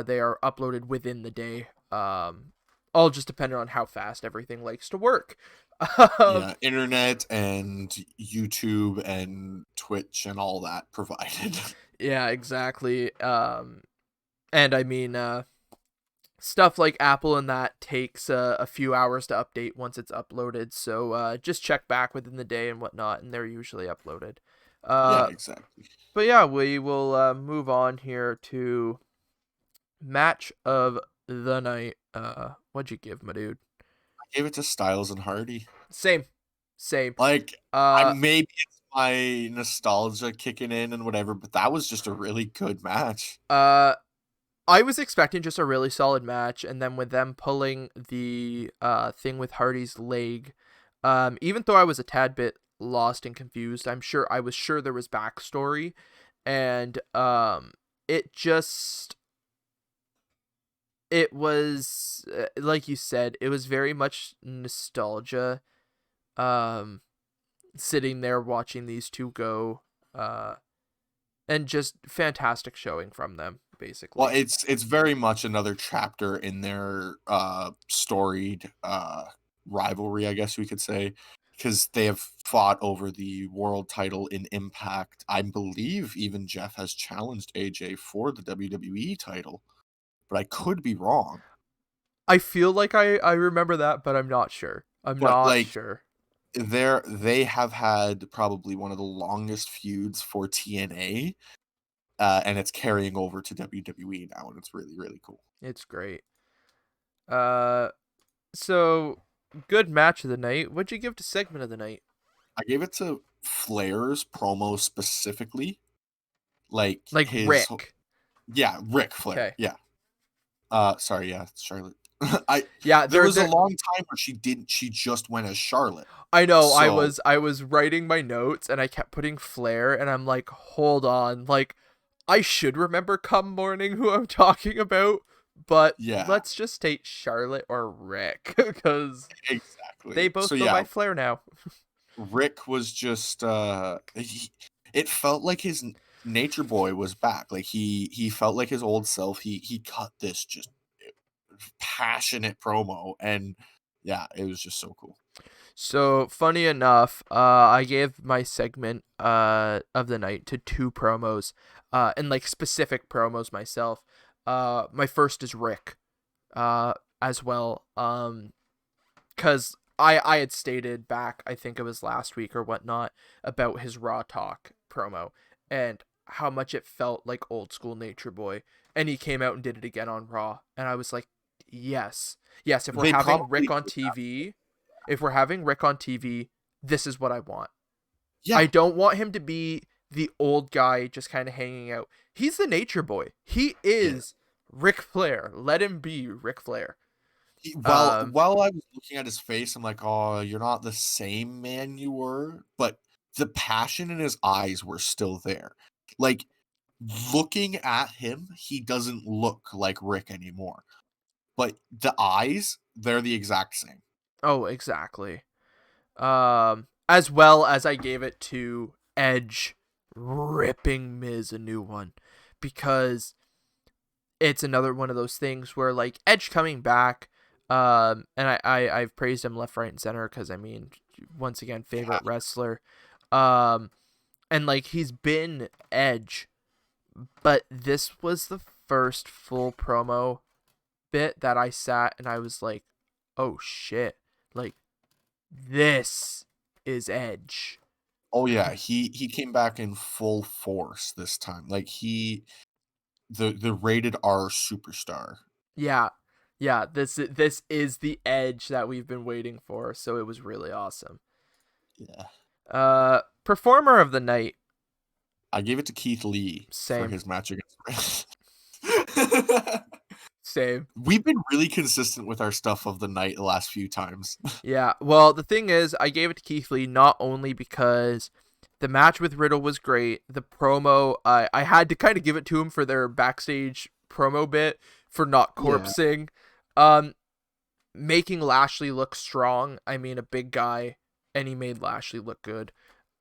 They are uploaded within the day. All just depending on how fast everything likes to work. um, Yeah, internet and YouTube and Twitch and all that provided. yeah, exactly. And I mean, stuff like Apple and that takes a few hours to update once it's uploaded. So just check back within the day and whatnot, and they're usually uploaded. Yeah, Uh, exactly. but yeah, we will move on here to match of the night. What'd you give, my dude? I gave it to Styles and Hardy. Same, Same. Like, Uh, maybe it's my nostalgia kicking in and whatever, but that was just a really good match. uh, I was expecting just a really solid match, and then with them pulling the thing with Hardy's leg, even though I was a tad bit lost and confused, I was sure there was backstory, and it just it was like you said, it was very much nostalgia. Um, Sitting there watching these two go, uh, and just fantastic showing from them, Well, basically. it's very much another chapter in their, storied, rivalry, I guess we could say, because they have fought over the world title in Impact. I believe even Jeff has challenged AJ for the WWE title, but I could be wrong. I feel like I remember that, but I'm not sure. I'm But, not like, sure. they have had probably one of the longest feuds for TNA, and it's carrying over to WWE now, and it's really, really cool. It's great. Uh, so good match of the night. What'd you give to segment of the night? I gave it to Flair's promo specifically, like Like his Rick. yeah, Ric Flair, Okay. yeah. Sorry, yeah, Charlotte. I Yeah, there was a they're long time where she just went as Charlotte. I know So, I was writing my notes and I kept putting Flair and I'm like, hold on, like I should remember come morning who I'm talking about, but yeah, let's just state Charlotte or Rick because they exactly. So, both go yeah, by Flair now. Rick was just, it felt like his nature boy was back, like, he felt like his old self, he cut this just passionate promo, and yeah, it was just so cool. So funny enough, I gave my segment of the night to two promos, and like specific promos myself. My first is Rick, uh, as well. Because I had stated back, I think it was last week or whatnot, about his Raw Talk promo and how much it felt like old school Nature Boy, and he came out and did it again on Raw, and I was like, yes, yes. If we're They having probably Rick on did that. TV, if we're having Rick on TV, this is what I want. I Yeah, don't want him to be the old guy just kind of hanging out. He's the Nature Boy. He yeah. is Ric Flair. Let him be Ric Flair. Um, While I was looking at his face, I'm like, "Oh, you're not the same man you were," but the passion in his eyes were still there. Like, looking at him, he doesn't look like Rick anymore, but the eyes, they're the exact same. oh, exactly. As well as I gave it to Edge ripping Miz a new one because it's another one of those things where like Edge coming back, and I've praised him left, right, and center because I mean, once again, Yeah. favorite wrestler, um, and like he's been Edge, but this was the first full promo bit that I sat and I was like, oh shit, like this is Edge. Oh, yeah, he came back in full force this time, like, the rated R superstar. Yeah. Yeah, this is the Edge that we've been waiting for, so it was really awesome. Yeah. Performer of the night, I gave it to Keith Lee for same. his match against Same. We've been really consistent with our stuff of the night the last few times. Yeah. Well, the thing is, I gave it to Keith Lee not only because the match with Riddle was great, the promo, I had to kind of give it to him for their backstage promo bit for not Yeah. corpsing. Um, Making Lashley look strong. I mean, a big guy, and he made Lashley look good.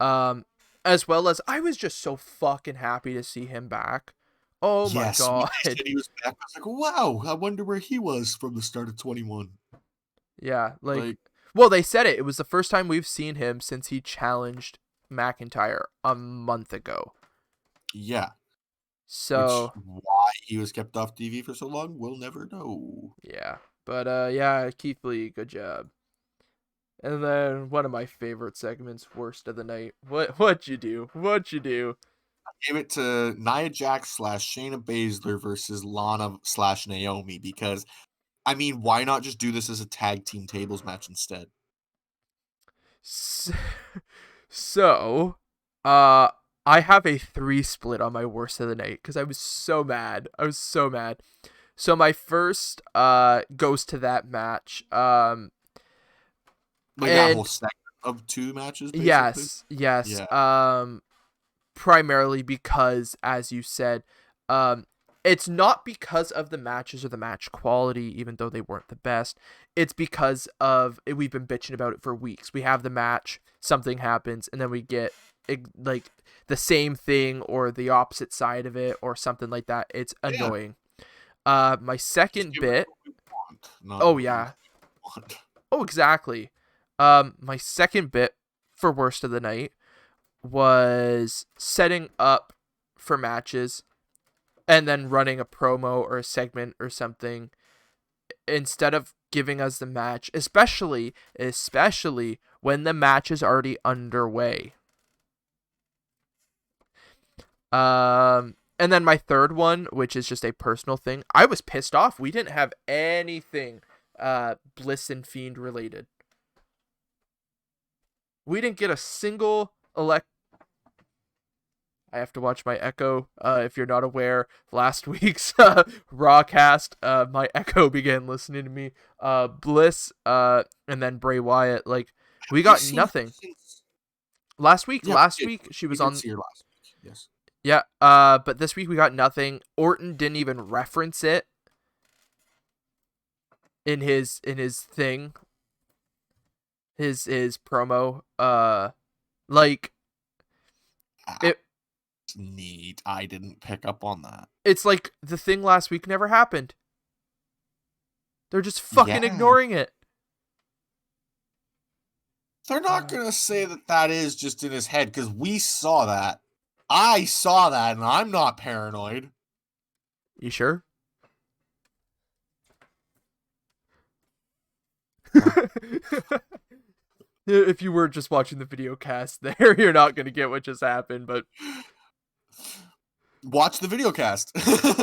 Um, as well as I was just so fucking happy to see him back. Oh my Yes, when god. they said he was back, I was like, "Wow, I wonder where he was from the start of 21." Yeah, like, Like, well, they said it. It was the first time we've seen him since he challenged McIntyre a month ago. yeah, which So, why he was kept off TV for so long, we'll never know. yeah. But yeah, Keith Lee, good job. And then one of my favorite segments, worst of the night. What'd you do? What'd you do? Gave it to Nia Jax slash Shayna Baszler versus Lana slash Naomi because, I mean, why not just do this as a tag team tables match instead? So, so uh, I have a 3 split on my worst of the night because I was so mad. I was so mad. So my first goes to that match. Like that whole And segment of two matches, basically. yes. Yeah, Primarily because, as you said, um, it's not because of the matches or the match quality, even though they weren't the best. It's because of we've been bitching about it for weeks. We have the match, something happens, and then we get like the same thing or the opposite side of it or something like that. It's yeah. annoying. My Just second give us bit. what we want, not Oh what we yeah. want. Oh exactly. My second bit for worst of the night was setting up for matches and then running a promo or a segment or something instead of giving us the match, especially when the match is already underway. And then my third one, which is just a personal thing, I was pissed off. We didn't have anything Bliss and Fiend related. We didn't get a single elect. I have to watch my Echo. If you're not aware, last week's Rawcast, my Echo began listening to me. Bliss, and then Bray Wyatt. Like, we Have we got seen her nothing since? last week. Yeah, Last week she we was did on. see her last week. Yes. Yeah. But this week we got nothing. Orton didn't even reference it in his thing, his promo. Like it. That's neat. I didn't pick up on that. It's like the thing last week never happened. They're just fucking Yeah. ignoring it. They're not going to say that that is just in his head because we saw that. I saw that and I'm not paranoid. You sure? What? If you were just watching the video cast there, you're not going to get what just happened, but Watch the video cast.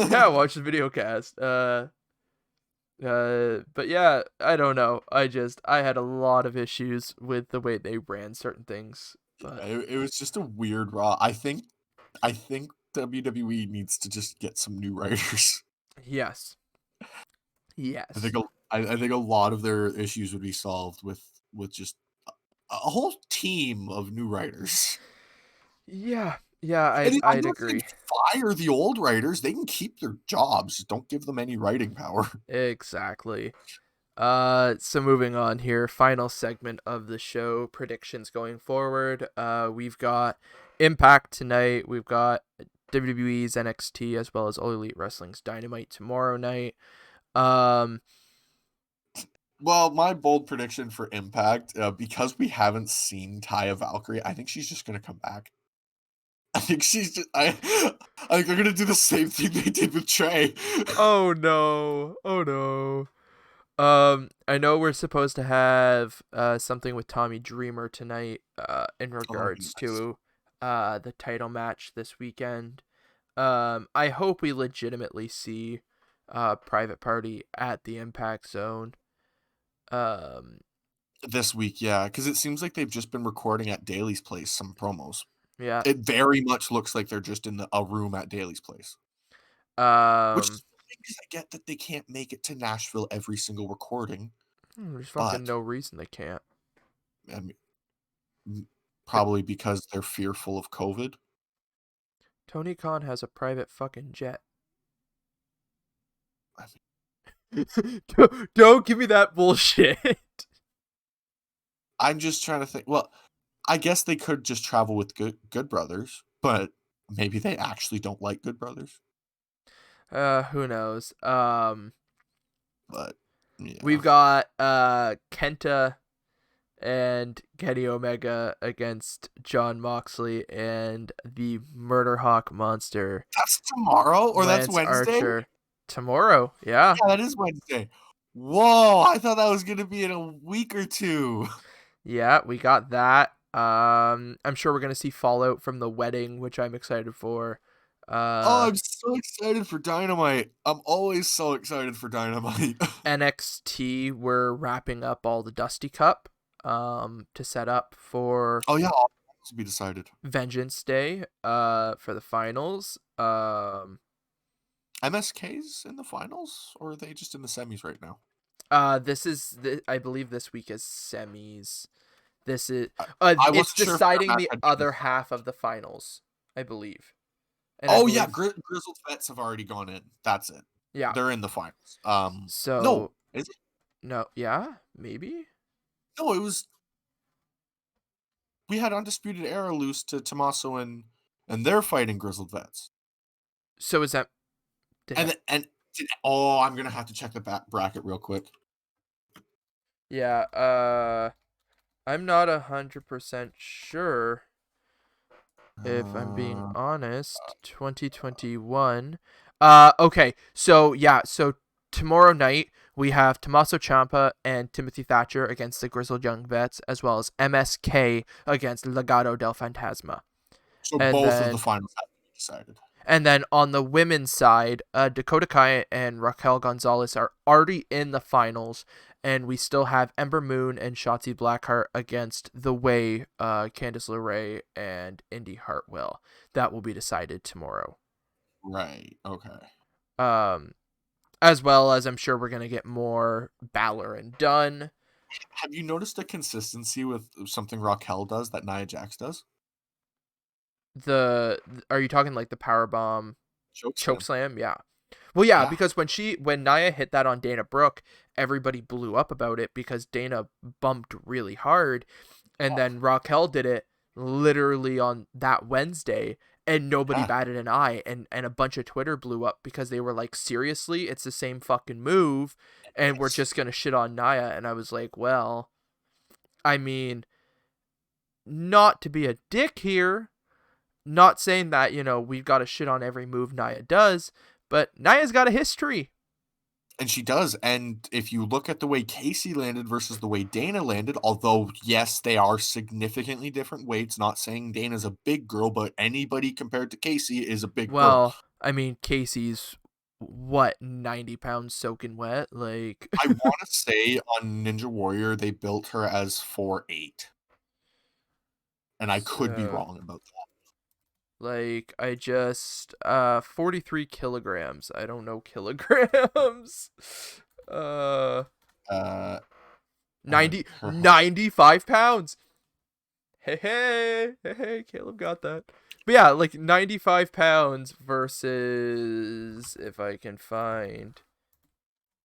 yeah, watch the video cast. But yeah, I don't know. I had a lot of issues with the way they ran certain things, but It was just a weird Raw. I think WWE needs to just get some new writers. yes. I think Yes. I think a lot of their issues would be solved with just a whole team of new writers. Yeah. Yeah, And I'm I'd not saying agree. fire the old writers. They can keep their jobs. Just don't give them any writing power. Exactly. So moving on here, final segment of the show, predictions going forward. We've got Impact tonight. We've got WWE's NXT as well as All Elite Wrestling's Dynamite tomorrow night. Um, Well, my bold prediction for Impact, because we haven't seen Taya Valkyrie, I think she's just gonna come back. I think she's just I think they're gonna do the same thing they did with Trey. oh no. Oh no. I know we're supposed to have something with Tommy Dreamer tonight in Oh, regards nice. to the title match this weekend. I hope we legitimately see Private Party at the Impact Zone. Um, This week, yeah, because it seems like they've just been recording at Daly's place some promos. yeah. It very much looks like they're just in a room at Daly's place, which Um, is fine 'cause I get that they can't make it to Nashville every single recording, there's fucking but, no reason they can't. I mean, T- probably because they're fearful of COVID. Tony Khan has a private fucking jet. I mean, Don't give me that bullshit. I'm just trying to think well, I guess they could just travel with Good Brothers, but maybe they actually don't like Good Brothers, Who knows? but yeah. We've got Kenta and Kenny Omega against John Moxley and the Murder Hawk Monster That's tomorrow or that's Lance Wednesday? Archer tomorrow. Yeah. Yeah, that is Wednesday. Whoa, I thought that was gonna be in a week or 2. Yeah, we got that. I'm sure we're gonna see Fallout from the wedding, which I'm excited for. Oh, Uh, I'm so excited for Dynamite. I'm always so excited for Dynamite. NXT, we're wrapping up all the Dusty Cup. to set up for Oh yeah, all to be decided. Vengeance Day for the finals. MSK's in the finals, or are they just in the semis right now? This is I believe this week is semis. This is I, I it's wasn't sure if their deciding match the had been other decided. half of the finals, I believe. And I Oh yeah, believe Grizzled Vets have already gone in. That's it. yeah. They're in the finals. No, So is it? no, yeah, maybe. No, it was. We had Undisputed Era lose to Tommaso and they're fighting Grizzled Vets. So is that did I, And oh, I'm gonna have to check the bracket real quick. yeah, I'm not 100% sure if I'm being Uh, honest. 2021. Okay. So yeah, so tomorrow night we have Tommaso Ciampa and Timothy Thatcher against the Grizzled Young Vets, as well as MSK against Legado del Fantasma. so And both of the then finals have to be decided. on the women's side, Dakota Kai and Raquel Gonzalez are already in the finals, and we still have Ember Moon and Shotzi Blackheart against The Way, Candice LeRae, and Indy Hartwell. That will be decided tomorrow. Right. Okay. Um, as well as I'm sure we're gonna get more Balor and Dunn. Have you noticed a consistency with something Raquel does that Nia Jax does? The Are you talking like the power bomb choke Chokeslam. slam? Yeah. Well, yeah, Yeah. because when Nia hit that on Dana Brooke, everybody blew up about it because Dana bumped really hard, and then Raquel did it literally on that Wednesday, and nobody Yeah. batted an eye, and a bunch of Twitter blew up because they were like, seriously, it's the same fucking move, and we're Yes. just gonna shit on Nia, and I was like, well, I mean, not to be a dick here, not saying that, we've got to shit on every move Nia does, but Nia's got a history. And she does. And if you look at the way Casey landed versus the way Dana landed, although, yes, they are significantly different weights, not saying Dana's a big girl, but anybody compared to Casey is a big girl. Well, I mean, Casey's what, 90 pounds soaking wet? Like, I want to say on Ninja Warrior, they built her as 4'8". And I could be so, wrong about like, I just, 43 kilograms. I don't know kilograms. Uh, that. 95 pounds. Hey, Caleb got that. But yeah, like 95 pounds versus, if I can find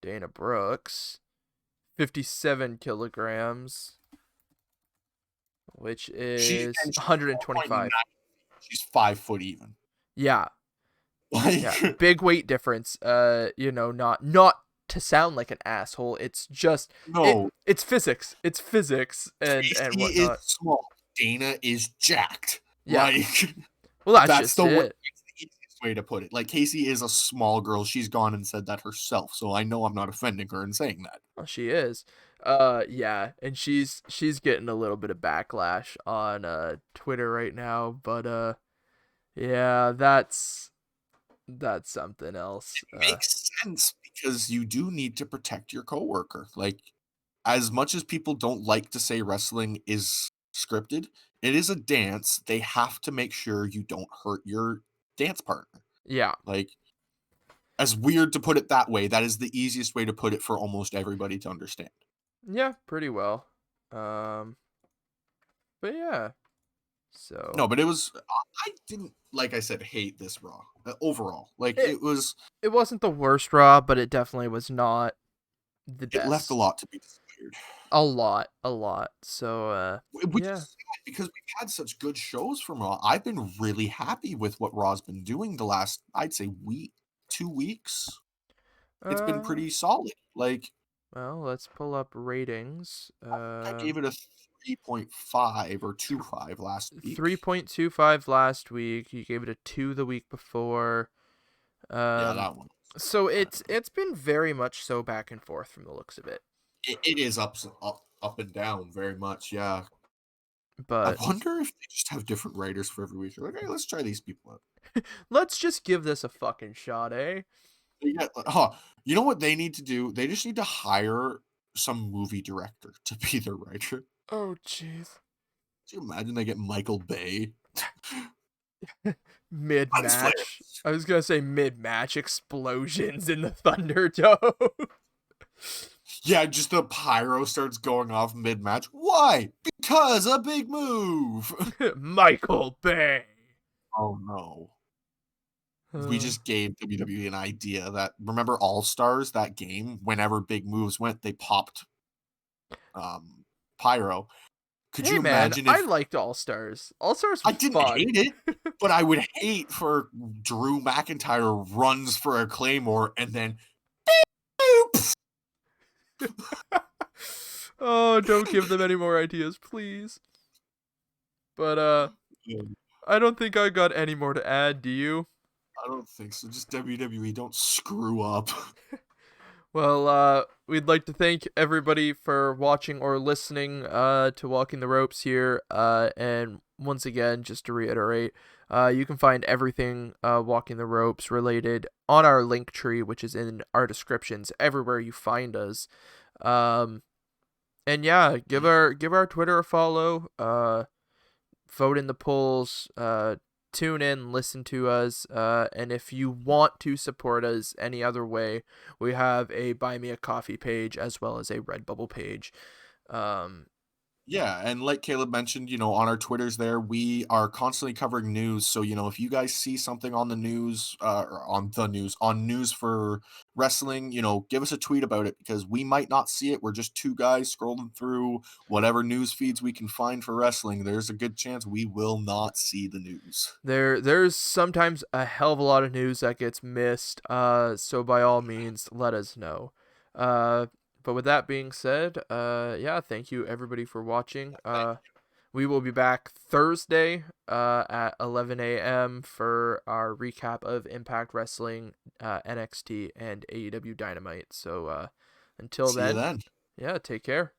Dana Brooks, 57 kilograms, which is She's 4.9. 125. She's 5 foot even. Yeah, yeah, Like, big weight difference. Not to sound like an asshole. It's just no, it's physics. It's physics and Casey is whatnot. small. Dana is jacked. Yeah. Like, Well, that's that's just the way. it. That's the easiest way to put it. Like, Casey is a small girl. She's gone and said that herself. So I know I'm not offending her in saying that. Well, she is. Yeah, and she's getting a little bit of backlash on Twitter right now, but yeah, that's something else. Makes sense because you do need to protect your coworker. Like, as much as people don't like to say wrestling is scripted, it is a dance. They have to make sure you don't hurt your dance partner. Yeah. Like, as weird to put it that way, that is the easiest way to put it for almost everybody to understand. Yeah, pretty well. Um but yeah. So No, but it was I didn't, like I said, hate this Raw overall. Like, it it wasn't the worst Raw, but it definitely was not the it left a best. lot to be desired. A lot. So Which yeah. is sad because we've had such good shows from Raw. I've been really happy with what Raw's been doing the last, I'd say, 2 weeks. It's been Uh pretty solid. Like, well, let's pull up ratings. I gave it a 3.5 or 2.5 last week. 3.25 last week. You gave it a 2 the week before. Yeah, Um, that one. so it's been very much so back and forth from the looks of it. It is up and down very much. Yeah, I But wonder if they just have different writers for every week. They're like, hey, let's try these people out. let's just give this a fucking shot, eh? You know what they need to do? They just need to hire some movie director to be their writer. Oh, jeez. Could you imagine they get Michael Bay? Lens flare. Mid-match. I was gonna say mid-match explosions in the Thunderdome. Yeah, just the pyro starts going off mid-match. Why? Because a big move. Michael Bay. Oh no. We Uh, just gave WWE an idea that remember All Stars, that game, whenever big moves went, they popped pyro. Could hey you man, imagine I if liked All Stars. All Stars I was didn't fun. hate it, but I would hate for Drew McIntyre runs for a Claymore and then Oh, don't give them any more ideas, please. But I don't think I got any more to add, do you? I don't think so. Just WWE, don't screw up. Well, we'd like to thank everybody for watching or listening to Walking the Ropes here. And once again, just to reiterate, you can find everything Walking the Ropes related on our link tree, which is in our descriptions everywhere you find us. Um, and yeah, give our Twitter a follow. Vote in the polls. Tune in, listen to us, and if you want to support us any other way, we have a Buy Me a Coffee page as well as a Redbubble page. Um, Yeah, and like Caleb mentioned, on our Twitters there, we are constantly covering news. So, if you guys see something on the news, or on news for wrestling, give us a tweet about it because we might not see it. We're just two guys scrolling through whatever news feeds we can find for wrestling. There's a good chance we will not see the news. there's sometimes a hell of a lot of news that gets missed. So by all means, let us know. Uh, but with that being said, yeah, thank you everybody for watching. We will be back Thursday at 11 a.m. for our recap of Impact Wrestling, NXT, and AEW Dynamite. So until See you then, then. yeah, take care.